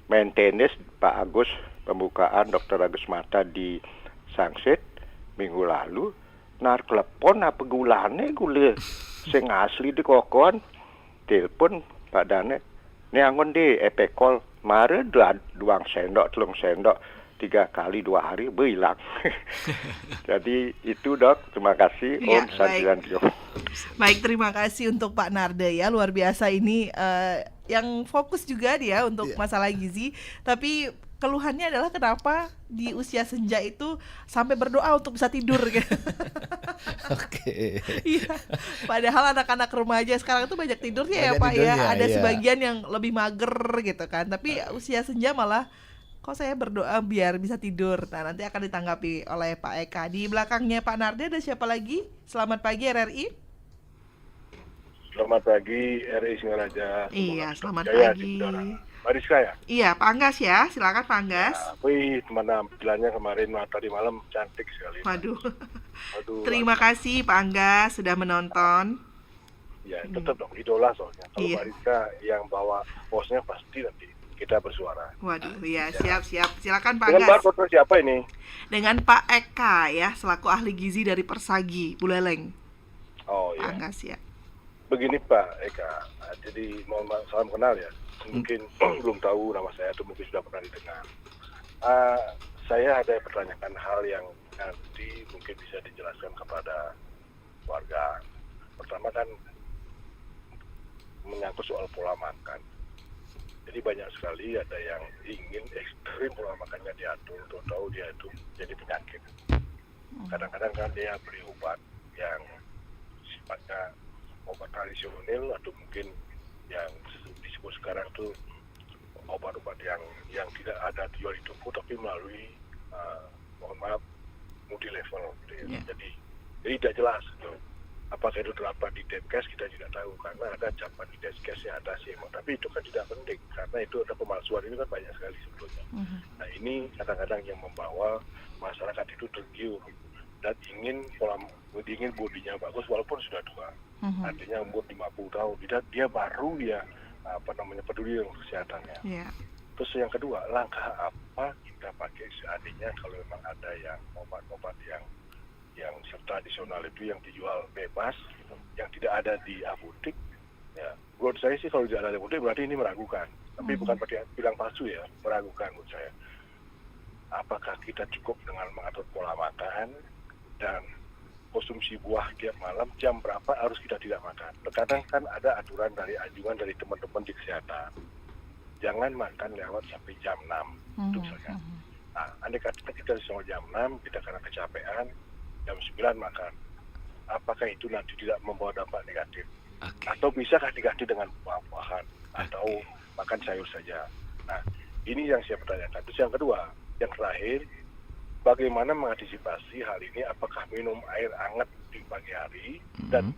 Main tenis Pak Agus, pembukaan Dr. Agus Mata di Sangsit minggu lalu, nar telepon apa gulane gula sing asli di kokon, telepon Pak Dane, ini angon di epekol mare 2 sendok 3 sendok 3 kali 2 hari berhilang. Jadi itu, Dok, terima kasih. Ya, Om Santi Santi. Baik, terima kasih untuk Pak Narde ya, luar biasa ini yang fokus juga dia untuk masalah gizi, tapi keluhannya adalah kenapa di usia senja itu sampai berdoa untuk bisa tidur gitu. Oke. Iya. Padahal anak-anak remaja sekarang itu banyak tidurnya ya Banyak Pak tidurnya, ya. Ada iya. sebagian yang lebih mager gitu kan. Tapi usia senja malah kok saya berdoa biar bisa tidur. Nah, nanti akan ditanggapi oleh Pak Eka. Di belakangnya Pak Narde ada siapa lagi? Selamat pagi RRI. Selamat pagi RRI Singaraja. Iya, selamat Jaya, pagi. Mariska ya? Iya, Pak Anggas ya. Silakan Pak Anggas. Wih, penampilannya kemarin tadi malam cantik sekali. Waduh. Aduh, Terima kasih Pak Anggas sudah menonton. ya tetap dong idola soalnya. Kalau Iya. Mariska yang bawa bosnya pasti nanti kita bersuara. Waduh, ya siap. Silakan Pak Dengan Anggas. Pak siapa ini? Dengan Pak Eka ya, selaku ahli gizi dari Persagi Buleleng. Oh Pak iya. Anggas ya. Begini Pak Eka, jadi mohon maaf, salam kenal ya. Mungkin belum tahu nama saya atau mungkin sudah pernah didengar. Saya ada pertanyakan hal yang nanti mungkin bisa dijelaskan kepada warga. Pertama kan menyangkut soal pola makan. Jadi banyak sekali ada yang ingin ekstrim pola makannya diatur, tahu dia itu jadi penyakit. Kadang-kadang kan dia beli obat yang sifatnya obat tradisional atau mungkin yang disebut sekarang tuh obat-obat yang tidak ada jual di toko tapi melalui mohon maaf multi level gitu ya. Yeah. Jadi tidak jelas gitu. Apakah itu terdapat di Depkes kita tidak tahu karena ada capan di Depkesnya ada CMO, tapi itu kan tidak penting karena itu ada pemalsuan ini kan banyak sekali sebetulnya. Nah ini kadang-kadang yang membawa masyarakat itu tergiur dan ingin bodinya bagus walaupun sudah tua. Artinya umur 50 tahun dia baru peduli dengan kesehatannya. Yeah. Terus yang kedua, langkah apa kita pakai seandainya kalau memang ada yang obat-obat yang tradisional itu yang dijual bebas gitu, yang tidak ada di apotek ya. Menurut saya sih kalau tidak ada di apotek berarti ini meragukan, tapi bukan bilang palsu ya, meragukan menurut saya. Apakah kita cukup dengan mengatur pola makan dan konsumsi buah tiap malam, jam berapa harus kita tidak makan. Terkadang kan ada anjuran dari teman-teman di kesehatan, jangan makan lewat sampai jam 6 itu misalnya. Nah, andai kata kita sampai jam 6 kita karena kecapean, jam 9 makan, apakah itu nanti tidak membawa dampak negatif? Atau bisakah diganti dengan buah-buahan atau makan sayur saja? Nah, ini yang saya pertanyakan. Terus yang kedua, yang terakhir, bagaimana mengantisipasi hal ini? Apakah minum air hangat di pagi hari dan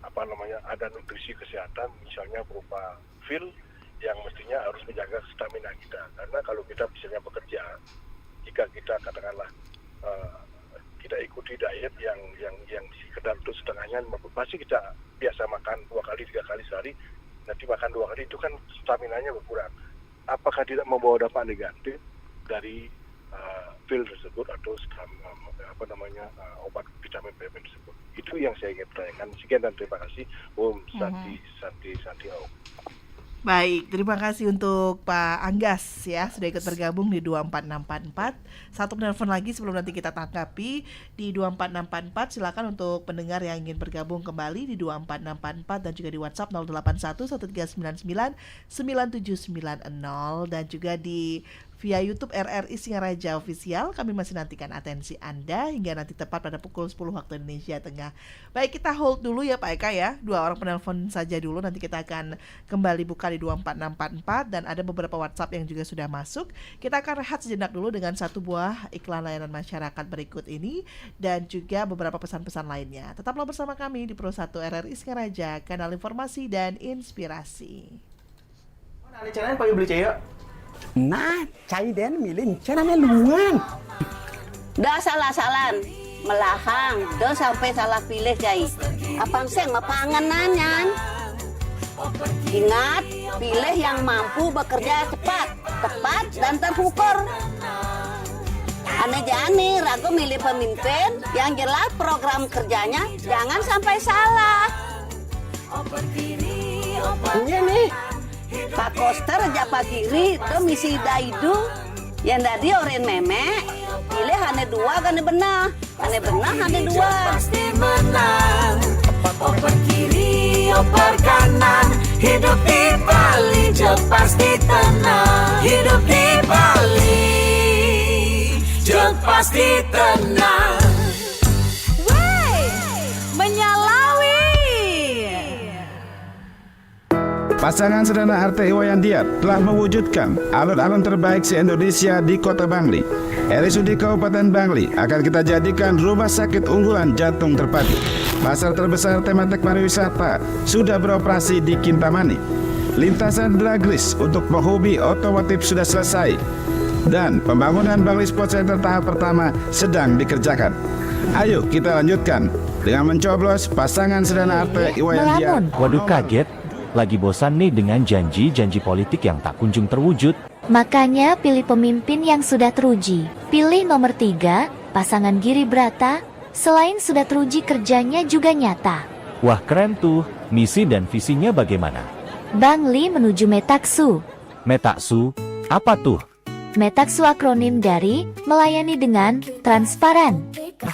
ada nutrisi kesehatan misalnya berupa fil yang mestinya harus menjaga stamina kita. Karena kalau kita misalnya bekerja, jika kita katakanlah kita ikuti diet yang sekedar untuk setengahnya, pasti kita biasa makan 2 kali 3 kali sehari, nanti makan 2 kali itu kan staminanya berkurang. Apakah tidak membawa dampak negatif dari pil tersebut atau obat vitamin B tersebut? Itu yang saya ingin pertanyakan. Sekian dan terima kasih. Om Santi. Baik, terima kasih untuk Pak Anggas ya sudah ikut bergabung di 24644. Satu penelpon lagi sebelum nanti kita tanggapi di 24644. Silakan untuk pendengar yang ingin bergabung kembali di 24644 dan juga di WhatsApp 081 1399 9790 dan juga di via YouTube RRI Singaraja Official. Kami masih nantikan atensi Anda hingga nanti tepat pada pukul 10 waktu Indonesia Tengah. Baik, kita hold dulu ya Pak Eka ya. 2 orang penelpon saja dulu, nanti kita akan kembali buka di 24644 dan ada beberapa WhatsApp yang juga sudah masuk. Kita akan rehat sejenak dulu dengan satu buah iklan layanan masyarakat berikut ini dan juga beberapa pesan-pesan lainnya. Tetaplah bersama kami di Pro 1 RRI Singaraja, kanal informasi dan inspirasi. Ada caranya pakai beli caya? Nah, cai den milih caranya luan. Dah salah-salah melahang, dah sampai salah pilih cai. Apang seng mapanganannya. Ingat, pilih yang mampu bekerja cepat, tepat dan terukur. Aneh-aneh, ragu milih pemimpin yang jelas program kerjanya jangan sampai salah. Iya nih. Pak Koster aja Pak Kiri, itu misi daidu. Yang tadi orang memek, pilih hanya 2 kan benar. Hanya benar hanya 2. Pasti menang. Oper kiri, oper kanan. Hidup di Bali, jauh pasti tenang. Hidup di Bali, jauh pasti tenang. Pasangan Sederhana RT Iwayan Diat telah mewujudkan alun-alun terbaik se-Indonesia di Kota Bangli. RSUD Kabupaten Bangli akan kita jadikan rumah sakit unggulan jantung terpadu. Pasar terbesar tematik pariwisata sudah beroperasi di Kintamani. Lintasan Dragris untuk penghobi otomotif sudah selesai. Dan pembangunan Bangli Sport Center tahap pertama sedang dikerjakan. Ayo kita lanjutkan dengan mencoblos pasangan Sederhana RT Iwayan Diat. Waduh, kaget. Lagi bosan nih dengan janji-janji politik yang tak kunjung terwujud. Makanya pilih pemimpin yang sudah teruji. Pilih nomor 3, pasangan Giri Brata. Selain sudah teruji, kerjanya juga nyata. Wah, keren tuh. Misi dan visinya bagaimana? Bangli menuju Metaksu. Metaksu, apa tuh? Metaksu akronim dari melayani dengan transparan,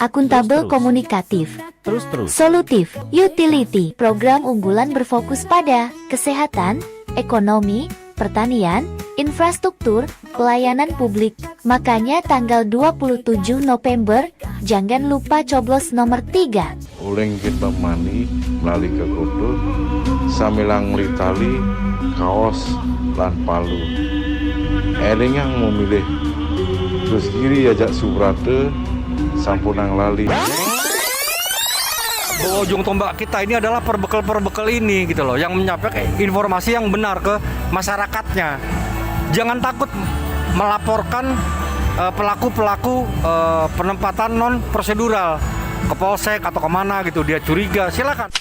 akuntabel, komunikatif, Terus. solutif, utility. Program unggulan berfokus pada kesehatan, ekonomi, pertanian, infrastruktur, pelayanan publik. Makanya tanggal 27 November, jangan lupa coblos nomor 3. Uleng kita mani melalui ke kudu samilang melitali kaos lan palu. Eling yang memilih terus kiri ajak Subrate sampunang lali. Ujung tombak kita ini adalah perbekal ini gitu loh, yang menyampaikan informasi yang benar ke masyarakatnya. Jangan takut melaporkan pelaku-pelaku penempatan non prosedural ke polsek atau kemana gitu, dia curiga, silakan.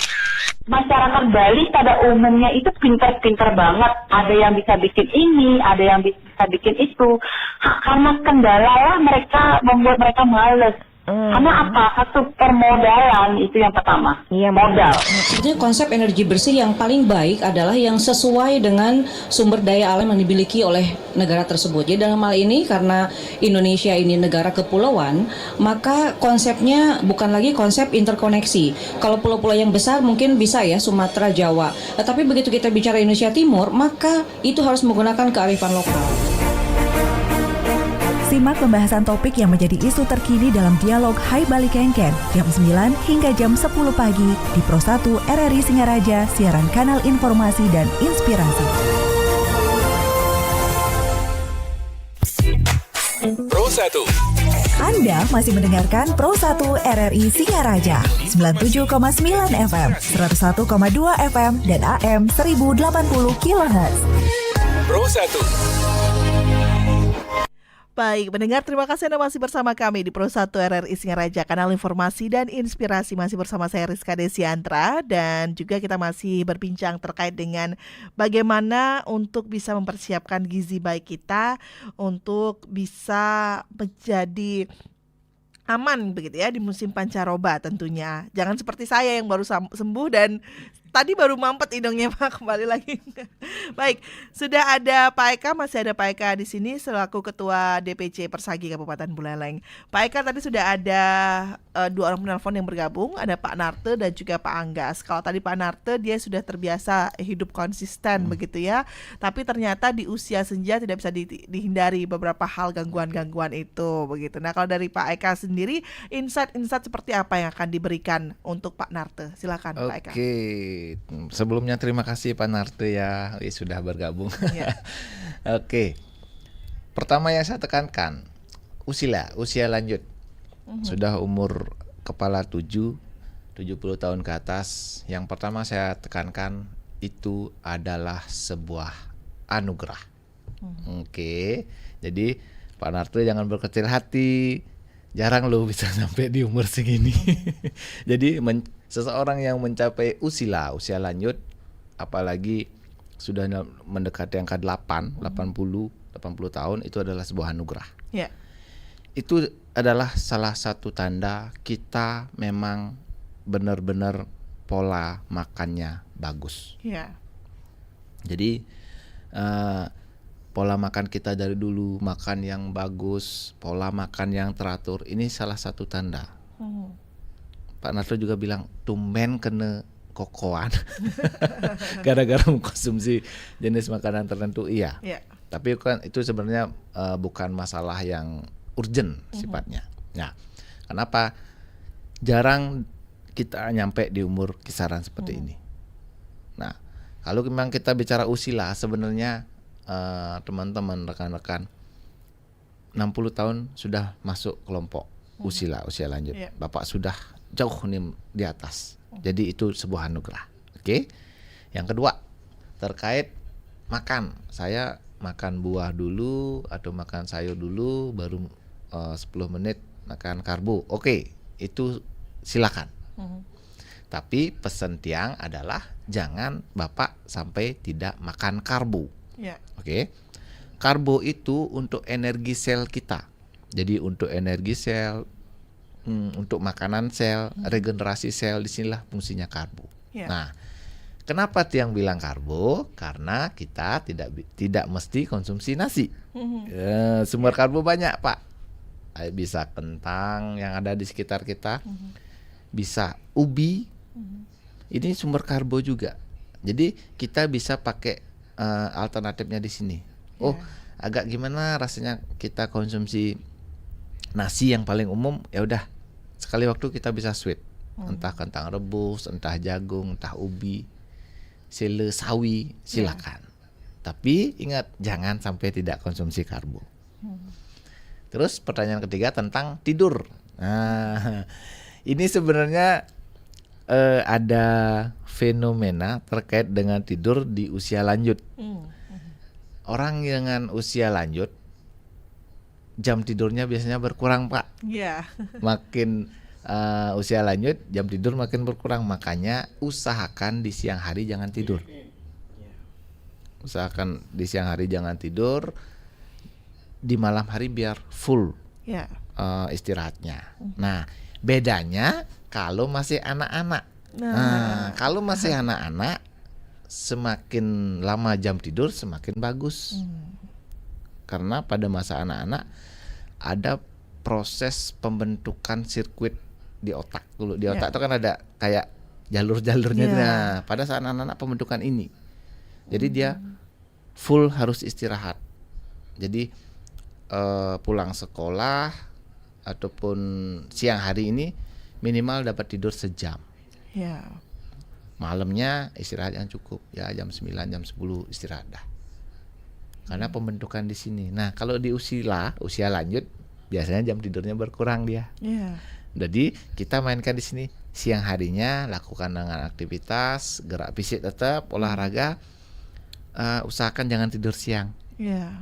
Masyarakat Bali pada umumnya itu pintar-pintar banget. Ada yang bisa bikin ini, ada yang bisa bikin itu. Karena kendala lah mereka membuat mereka males. Karena apa? Satu permodalan itu yang pertama. Iya, modal. Sebetulnya konsep energi bersih yang paling baik adalah yang sesuai dengan sumber daya alam yang dimiliki oleh negara tersebut. Jadi dalam hal ini karena Indonesia ini negara kepulauan, maka konsepnya bukan lagi konsep interkoneksi. Kalau pulau-pulau yang besar mungkin bisa ya Sumatera, Jawa. Tapi begitu kita bicara Indonesia Timur, maka itu harus menggunakan kearifan lokal. Simak pembahasan topik yang menjadi isu terkini dalam dialog Hai Bali Kengken jam 9 hingga jam 10 pagi di Pro 1 RRI Singaraja, siaran kanal informasi dan inspirasi. Pro 1. Anda masih mendengarkan Pro 1 RRI Singaraja 97,9 FM, 101,2 FM dan AM 1080 kHz. Pro 1. Baik, pendengar, terima kasih Anda masih bersama kami di Pro 1 RRI Singaraja, kanal informasi dan inspirasi. Masih bersama saya Rizka Desiantra, dan juga kita masih berbincang terkait dengan bagaimana untuk bisa mempersiapkan gizi baik kita untuk bisa menjadi aman begitu ya di musim pancaroba tentunya. Jangan seperti saya yang baru sembuh dan tadi baru mampet hidungnya Pak, kembali lagi. Baik, sudah ada Pak Eka, masih ada Pak Eka di sini selaku Ketua DPC Persagi Kabupaten Buleleng. Pak Eka, tadi sudah ada 2 orang penelpon yang bergabung, ada Pak Narte dan juga Pak Anggas. Kalau tadi Pak Narte dia sudah terbiasa hidup konsisten begitu ya, tapi ternyata di usia senja tidak bisa dihindari beberapa hal gangguan-gangguan itu begitu. Nah, kalau dari Pak Eka sendiri, insight-insight seperti apa yang akan diberikan untuk Pak Narte? Silakan Pak Eka. Oke, sebelumnya terima kasih Pak Narte ya, sudah bergabung. Ya. Oke, pertama yang saya tekankan, usia lanjut. Sudah umur kepala 70 tahun ke atas. Yang pertama saya tekankan itu adalah sebuah anugerah. Oke, jadi Pak Narte jangan berkecil hati. Jarang lo bisa sampai di umur segini. Jadi seseorang yang mencapai usia lanjut, apalagi sudah mendekati angka 80 tahun, itu adalah sebuah anugerah. Ya. Itu adalah salah satu tanda kita memang benar-benar pola makannya bagus. Ya. Jadi pola makan kita dari dulu, makan yang bagus, pola makan yang teratur, ini salah satu tanda. Pak Narte juga bilang, tumben kena kokoan gara-gara mengkonsumsi jenis makanan tertentu. Iya. Tapi kan itu sebenarnya bukan masalah yang urgent sifatnya. Nah, kenapa jarang kita nyampe di umur kisaran seperti ini? Nah, kalau memang kita bicara usia, sebenarnya teman-teman, rekan-rekan 60 tahun sudah masuk kelompok usia lanjut. Bapak sudah jauh nih di atas. Jadi itu sebuah anugerah. Oke. Yang kedua, terkait makan. Saya makan buah dulu atau makan sayur dulu, baru 10 menit makan karbo. Oke, itu silakan. Tapi pesan tiang adalah jangan Bapak sampai tidak makan karbo. Oke. Karbo itu untuk energi sel kita. Jadi untuk energi sel, untuk makanan sel, regenerasi sel, disinilah fungsinya karbo. Nah, kenapa tiang bilang karbo? Karena kita tidak mesti konsumsi nasi. Sumber karbo banyak Pak. Bisa kentang yang ada di sekitar kita, bisa ubi. Ini sumber karbo juga. Jadi kita bisa pakai alternatifnya di sini. Agak gimana rasanya kita konsumsi nasi yang paling umum, ya udah sekali waktu kita bisa switch. Entah kentang rebus, entah jagung, entah ubi, sele, sawi, silakan. Tapi ingat jangan sampai tidak konsumsi karbo. Terus pertanyaan ketiga tentang tidur. Nah, ini sebenarnya ada fenomena terkait dengan tidur di usia lanjut. Orang dengan usia lanjut jam tidurnya biasanya berkurang Pak. Makin usia lanjut jam tidur makin berkurang. Makanya usahakan di siang hari jangan tidur. Usahakan di siang hari jangan tidur. Di malam hari biar full istirahatnya. Nah, bedanya kalau masih anak-anak. Kalau masih anak-anak, semakin lama jam tidur semakin bagus. Karena pada masa anak-anak ada proses pembentukan sirkuit di otak dulu. Di otak itu kan ada kayak jalur-jalurnya. Nah, pada saat anak-anak pembentukan ini, jadi dia full harus istirahat. Jadi pulang sekolah ataupun siang hari ini minimal dapat tidur sejam. Malamnya istirahat yang cukup, ya jam 9, jam 10 istirahat dah. Karena pembentukan di sini. Nah, kalau di usia lanjut biasanya jam tidurnya berkurang dia. Jadi kita mainkan di sini siang harinya lakukan dengan aktivitas, gerak fisik tetap, olahraga. Usahakan jangan tidur siang.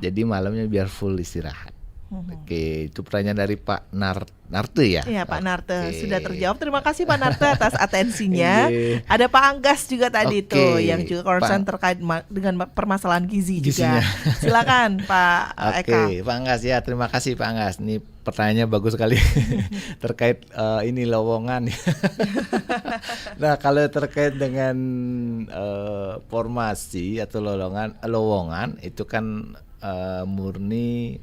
Jadi malamnya biar full istirahat. Oke, itu pertanyaan dari Pak Narte ya? Iya, Pak Narte Oke. sudah terjawab. Terima kasih Pak Narte atas atensinya. Iya. Ada Pak Anggas juga tadi Oke, tuh yang juga concern Pak. terkait dengan permasalahan gizi Gizinya. juga. Silakan Pak Eka. Oke, Pak Anggas ya, terima kasih Pak Anggas. Ini pertanyaannya bagus sekali terkait ini lowongan. Nah, kalau terkait dengan formasi atau lowongan itu kan murni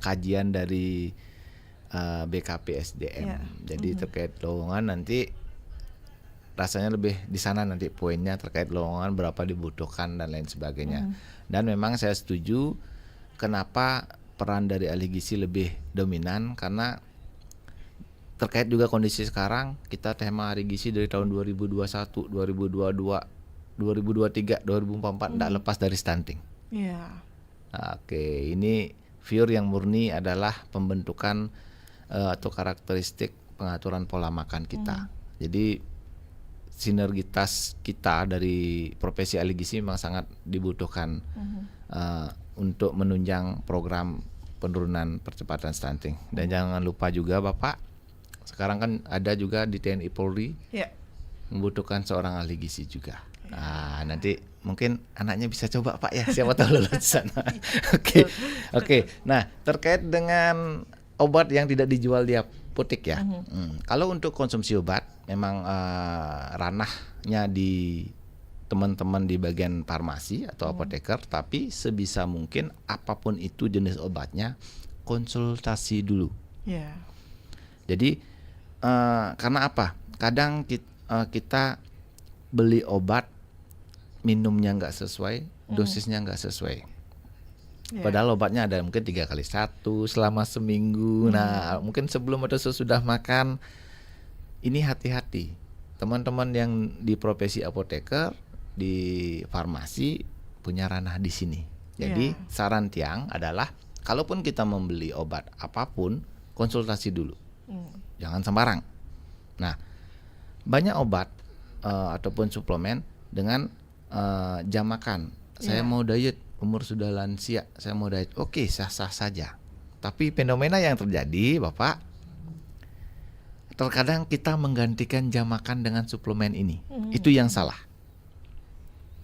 kajian dari BKPSDM. Ya. Jadi terkait lowongan nanti rasanya lebih di sana nanti poinnya terkait lowongan berapa dibutuhkan dan lain sebagainya. Dan memang saya setuju kenapa peran dari ahli gizi lebih dominan karena terkait juga kondisi sekarang kita tema ahli gizi dari tahun 2021, 2022, 2023, 2024 tidak lepas dari stunting. Iya. Oke, ini pure yang murni adalah pembentukan atau karakteristik pengaturan pola makan kita. Jadi sinergitas kita dari profesi ahli gizi memang sangat dibutuhkan untuk menunjang program penurunan percepatan stunting. Dan jangan lupa juga Bapak, sekarang kan ada juga di TNI Polri membutuhkan seorang ahli gizi juga. Nah, nanti mungkin anaknya bisa coba Pak ya, siapa tahu lulus di sana. Oke. Nah, terkait dengan obat yang tidak dijual di apotek ya. Kalau untuk konsumsi obat memang ranahnya di teman-teman di bagian farmasi atau apoteker, tapi sebisa mungkin apapun itu jenis obatnya konsultasi dulu. Yeah. Jadi karena apa? Kadang kita beli obat minumnya nggak sesuai, dosisnya nggak sesuai. Padahal obatnya ada mungkin 3x1 selama seminggu. Nah, mungkin sebelum atau sesudah makan. Ini hati-hati. Teman-teman yang di profesi apoteker, di farmasi punya ranah di sini. Jadi saran Tiang adalah kalaupun kita membeli obat apapun, konsultasi dulu. Jangan sembarang. Nah, banyak obat ataupun suplemen dengan jam makan. Saya mau diet, umur sudah lansia, saya mau diet. Oke, sah-sah saja. Tapi fenomena yang terjadi, Bapak, terkadang kita menggantikan jam makan dengan suplemen ini. Itu yang salah.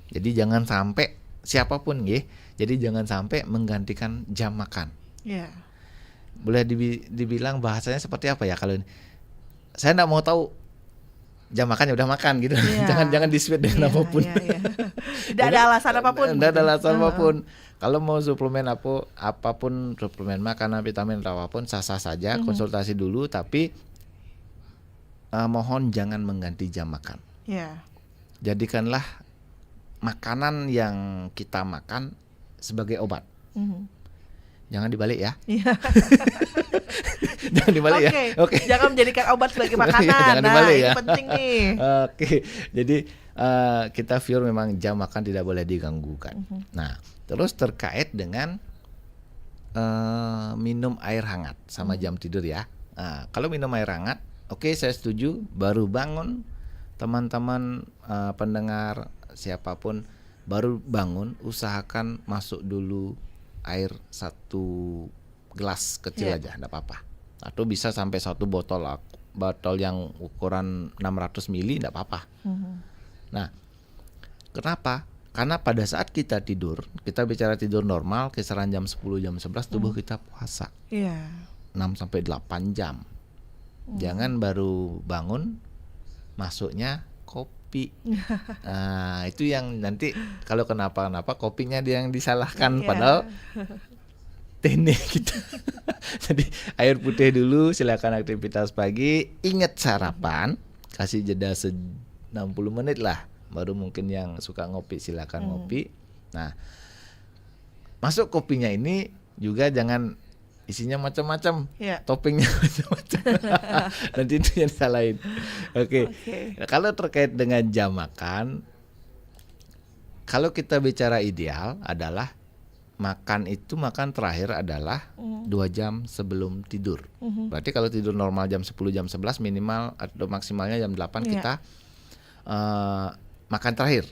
Jadi jangan sampai siapapun ya. Jadi jangan sampai menggantikan jam makan. Yeah. Boleh dibilang bahasanya seperti apa ya kalau ini? Saya enggak mau tahu jam makannya udah makan gitu. Jangan di-switch dengan apapun. Tidak ada alasan apapun. Tidak ada alasan apapun. Kalau mau suplemen apapun, suplemen makanan, vitamin atau apapun sah-sah saja, konsultasi dulu, tapi mohon jangan mengganti jam makan. Jadikanlah makanan yang kita makan sebagai obat. Jangan dibalik ya. Jangan dibalik ya. Oke. Jangan menjadikan obat sebagai makanan. Jangan dibalik ya. Ini penting nih. Oke. Jadi kita pure memang jam makan tidak boleh diganggukan. Nah, terus terkait dengan minum air hangat sama jam tidur ya. Nah, kalau minum air hangat, oke, saya setuju. Baru bangun, teman-teman pendengar siapapun baru bangun, usahakan masuk dulu air 1 gelas kecil aja, enggak apa-apa. Atau bisa sampai 1 botol yang ukuran 600 ml enggak apa-apa. Nah, kenapa? Karena pada saat kita tidur, kita bicara tidur normal, kisaran jam 10, jam 11 tubuh kita puasa. 6 sampai 8 jam. Jangan baru bangun masuknya kopi. Nah, itu yang nanti kalau kenapa-napa kopinya dia yang disalahkan padahal teknik kita. Jadi air putih dulu, silakan aktivitas pagi, ingat sarapan, kasih jeda 60 menit lah. Baru mungkin yang suka ngopi silakan ngopi. Nah, masuk kopinya ini juga jangan isinya macam-macam, toppingnya macam-macam. Nanti itu yang salahin. Oke. Kalau terkait dengan jam makan, kalau kita bicara ideal adalah makan terakhir adalah 2 jam sebelum tidur. Berarti kalau tidur normal jam 10, jam 11 minimal atau maksimalnya jam 8 kita makan terakhir.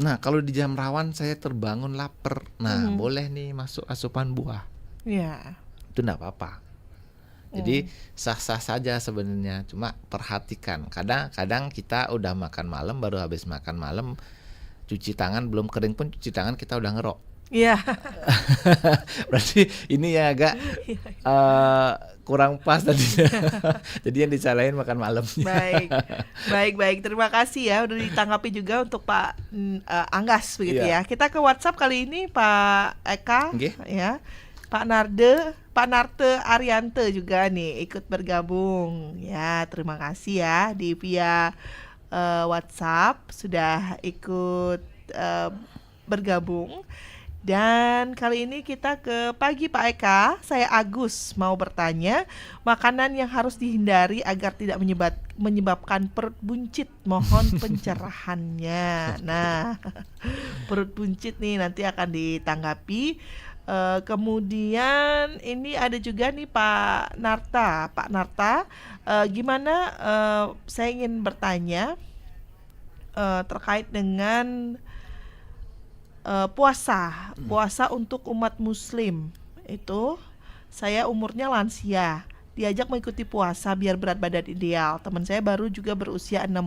Nah, kalau di jam rawan saya terbangun lapar. Nah, boleh nih masuk asupan buah. Iya. Itu enggak apa-apa. Jadi sah-sah saja sebenarnya. Cuma perhatikan. Kadang kita udah makan malam, baru habis makan malam, cuci tangan belum kering pun cuci tangan kita udah ngerok. Iya. Berarti ini ya agak kurang pas tadinya. Jadi yang disalahin makan malamnya. Baik. Terima kasih ya udah ditanggapi juga untuk Pak Anggas begitu ya. Kita ke WhatsApp kali ini Pak Eka ya. Pak Narte Ariante juga nih ikut bergabung. Ya, terima kasih ya di via WhatsApp sudah ikut bergabung. Dan kali ini kita ke pagi Pak Eka. Saya Agus mau bertanya, makanan yang harus dihindari agar tidak menyebabkan perut buncit. Mohon pencerahannya. Nah, perut buncit nih nanti akan ditanggapi. Kemudian ini ada juga nih Pak Narta, gimana saya ingin bertanya terkait dengan puasa untuk umat muslim. Itu saya umurnya lansia, diajak mengikuti puasa biar berat badan ideal. Teman saya baru juga berusia 60.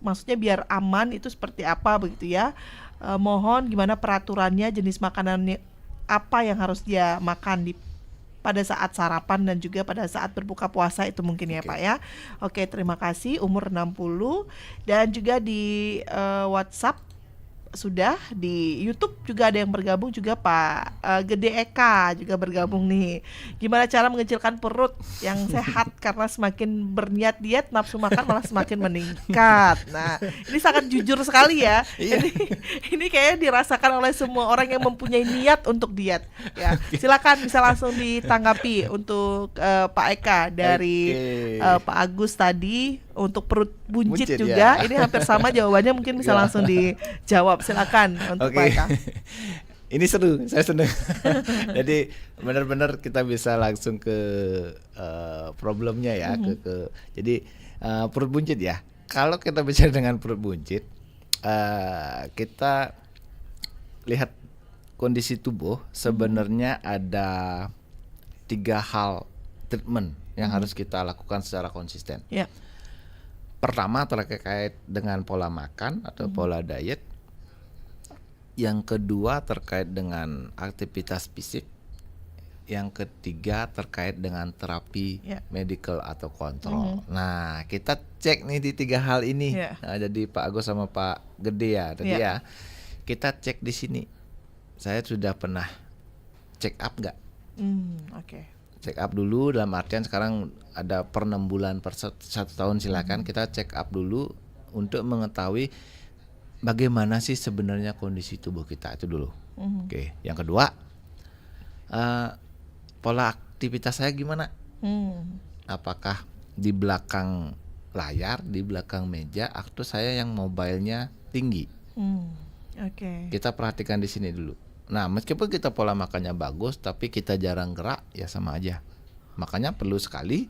Maksudnya biar aman itu seperti apa begitu ya. Mohon gimana peraturannya, jenis makanan apa yang harus dia makan pada saat sarapan dan juga pada saat berbuka puasa itu mungkin ya Pak ya. Oke, terima kasih. Umur 60 dan juga di WhatsApp sudah, di YouTube juga ada yang bergabung juga Pak Gede Eka juga bergabung nih. Gimana cara mengecilkan perut yang sehat karena semakin berniat diet nafsu makan malah semakin meningkat. Nah, ini sangat jujur sekali ya. Ini kayaknya dirasakan oleh semua orang yang mempunyai niat untuk diet. Ya, silakan bisa langsung ditanggapi untuk Pak Eka dari Pak Agus tadi. Untuk perut buncit juga ya. Ini hampir sama jawabannya, mungkin bisa langsung dijawab. Silakan untuk Pak Eka. Ini seru, saya senang. Jadi benar-benar kita bisa langsung ke problemnya ya. Jadi perut buncit ya. Kalau kita bicara dengan perut buncit, kita lihat kondisi tubuh. Sebenarnya ada 3 hal treatment yang harus kita lakukan secara konsisten. Pertama terkait dengan pola makan atau pola diet. Yang kedua terkait dengan aktivitas fisik. Yang ketiga terkait dengan terapi medical atau kontrol. Nah, kita cek nih di 3 hal ini. Nah, jadi Pak Agus sama Pak Gede ya tadi ya. Kita cek di sini. Saya sudah pernah check up nggak? Check up dulu, dalam artian sekarang ada per 6 bulan, per 1 tahun silakan kita check up dulu untuk mengetahui bagaimana sih sebenarnya kondisi tubuh kita itu dulu. Oke. Yang kedua, pola aktivitas saya gimana? Apakah di belakang layar, di belakang meja, atau saya yang mobilenya tinggi? Kita perhatikan di sini dulu. Nah, meskipun kita pola makannya bagus, tapi kita jarang gerak, ya sama aja. Makanya perlu sekali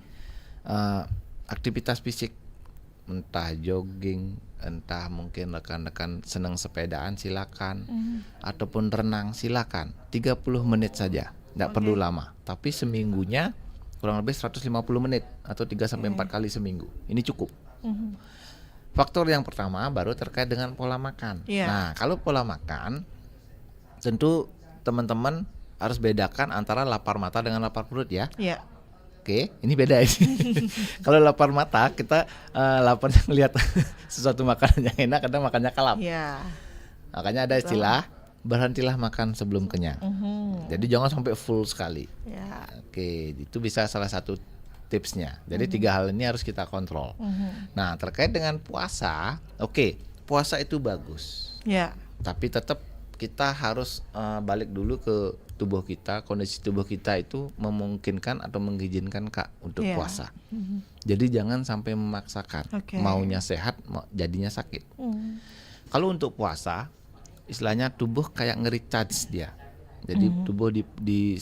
aktivitas fisik, entah jogging, entah mungkin rekan-rekan senang sepedaan silakan, ataupun renang silakan. 30 menit saja, tidak perlu lama. Tapi seminggunya kurang lebih 150 menit atau 3-4 kali seminggu. Ini cukup. Faktor yang pertama baru terkait dengan pola makan. Nah, kalau pola makan, tentu teman-teman harus bedakan antara lapar mata dengan lapar perut ya. Oke, ini beda ini. Kalau lapar mata kita laparnya melihat sesuatu makanan yang enak, kadang makannya kalap. Makanya ada istilah berhentilah makan sebelum kenyang. Jadi jangan sampai full sekali. Oke, itu bisa salah satu tipsnya. Jadi 3 hal ini harus kita kontrol. Nah, terkait dengan puasa, puasa itu bagus. Tapi tetap kita harus balik dulu ke tubuh kita, kondisi tubuh kita itu memungkinkan atau mengizinkan untuk puasa. Jadi jangan sampai memaksakan. Maunya sehat, jadinya sakit. Kalau untuk puasa, istilahnya tubuh kayak nge-recharge dia. Jadi tubuh di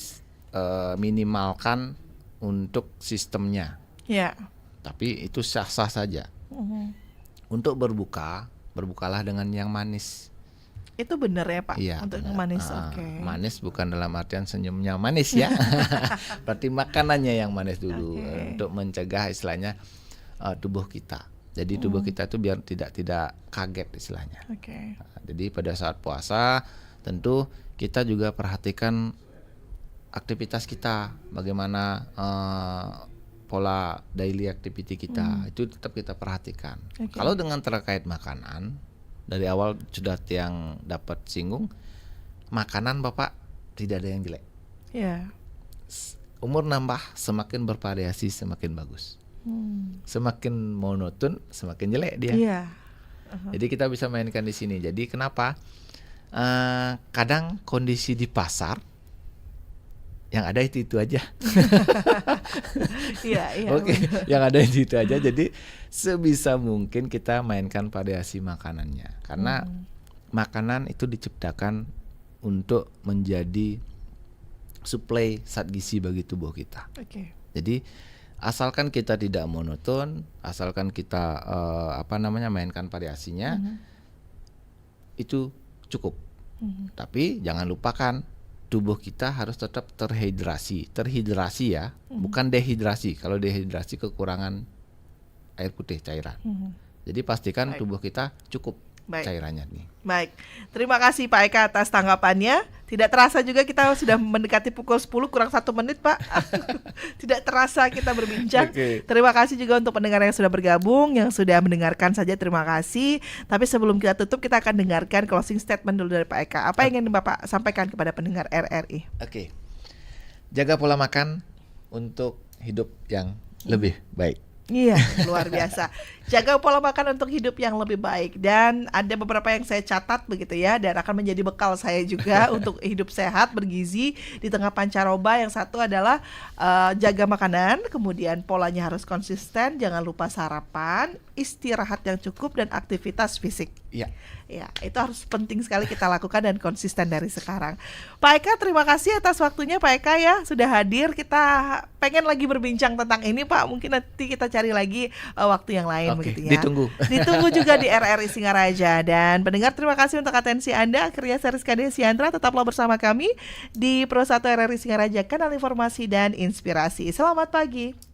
minimalkan untuk sistemnya. Tapi itu sah-sah saja. Untuk berbuka berbukalah dengan yang manis. Itu benar ya Pak? Iya, untuk benar. manis, oke. Manis bukan dalam artian senyumnya manis ya. Berarti makanannya yang manis dulu untuk mencegah istilahnya tubuh kita. Jadi tubuh kita itu biar tidak kaget istilahnya. Jadi pada saat puasa tentu kita juga perhatikan aktivitas kita, bagaimana pola daily activity kita itu tetap kita perhatikan. Kalau dengan terkait makanan, dari awal sudah yang dapat singgung, makanan Bapak tidak ada yang jelek. Umur nambah, semakin bervariasi semakin bagus. Semakin monoton semakin jelek dia. Jadi kita bisa mainkan di sini. Jadi kenapa? Kadang kondisi di pasar yang ada itu aja. Oke, yang ada itu aja. Jadi sebisa mungkin kita mainkan variasi makanannya, karena makanan itu diciptakan untuk menjadi suplai zat gizi bagi tubuh kita. Jadi asalkan kita tidak monoton, asalkan kita mainkan variasinya, itu cukup. Tapi jangan lupakan tubuh kita harus tetap terhidrasi ya, bukan dehidrasi. Kalau dehidrasi kekurangan air putih cairan. Jadi pastikan tubuh kita cukup cairannya nih. Baik, terima kasih Pak Eka atas tanggapannya. Tidak terasa juga kita sudah mendekati pukul 10 kurang 1 menit Pak. Tidak terasa kita berbincang. Terima kasih juga untuk pendengar yang sudah bergabung, yang sudah mendengarkan saja terima kasih. Tapi sebelum kita tutup, kita akan dengarkan closing statement dulu dari Pak Eka. Apa yang ingin Bapak sampaikan kepada pendengar RRI? Jaga pola makan untuk hidup yang lebih baik. Iya, luar biasa. Jaga pola makan untuk hidup yang lebih baik. Dan ada beberapa yang saya catat begitu ya, dan akan menjadi bekal saya juga untuk hidup sehat, bergizi di tengah pancaroba. Yang satu adalah jaga makanan, kemudian polanya harus konsisten, jangan lupa sarapan, istirahat yang cukup, dan aktivitas fisik. Ya, itu harus penting sekali kita lakukan dan konsisten dari sekarang. Pak Eka, terima kasih atas waktunya Pak Eka ya, sudah hadir. Kita pengen lagi berbincang tentang ini Pak, mungkin nanti kita cari lagi waktu yang lain begitu ya. Ditunggu juga di RRI Singaraja. Dan pendengar, terima kasih untuk atensi Anda. Akhirnya saya Rizka Desiandra, tetaplah bersama kami di Pro 1 RRI Singaraja, kanal informasi dan inspirasi. Selamat pagi.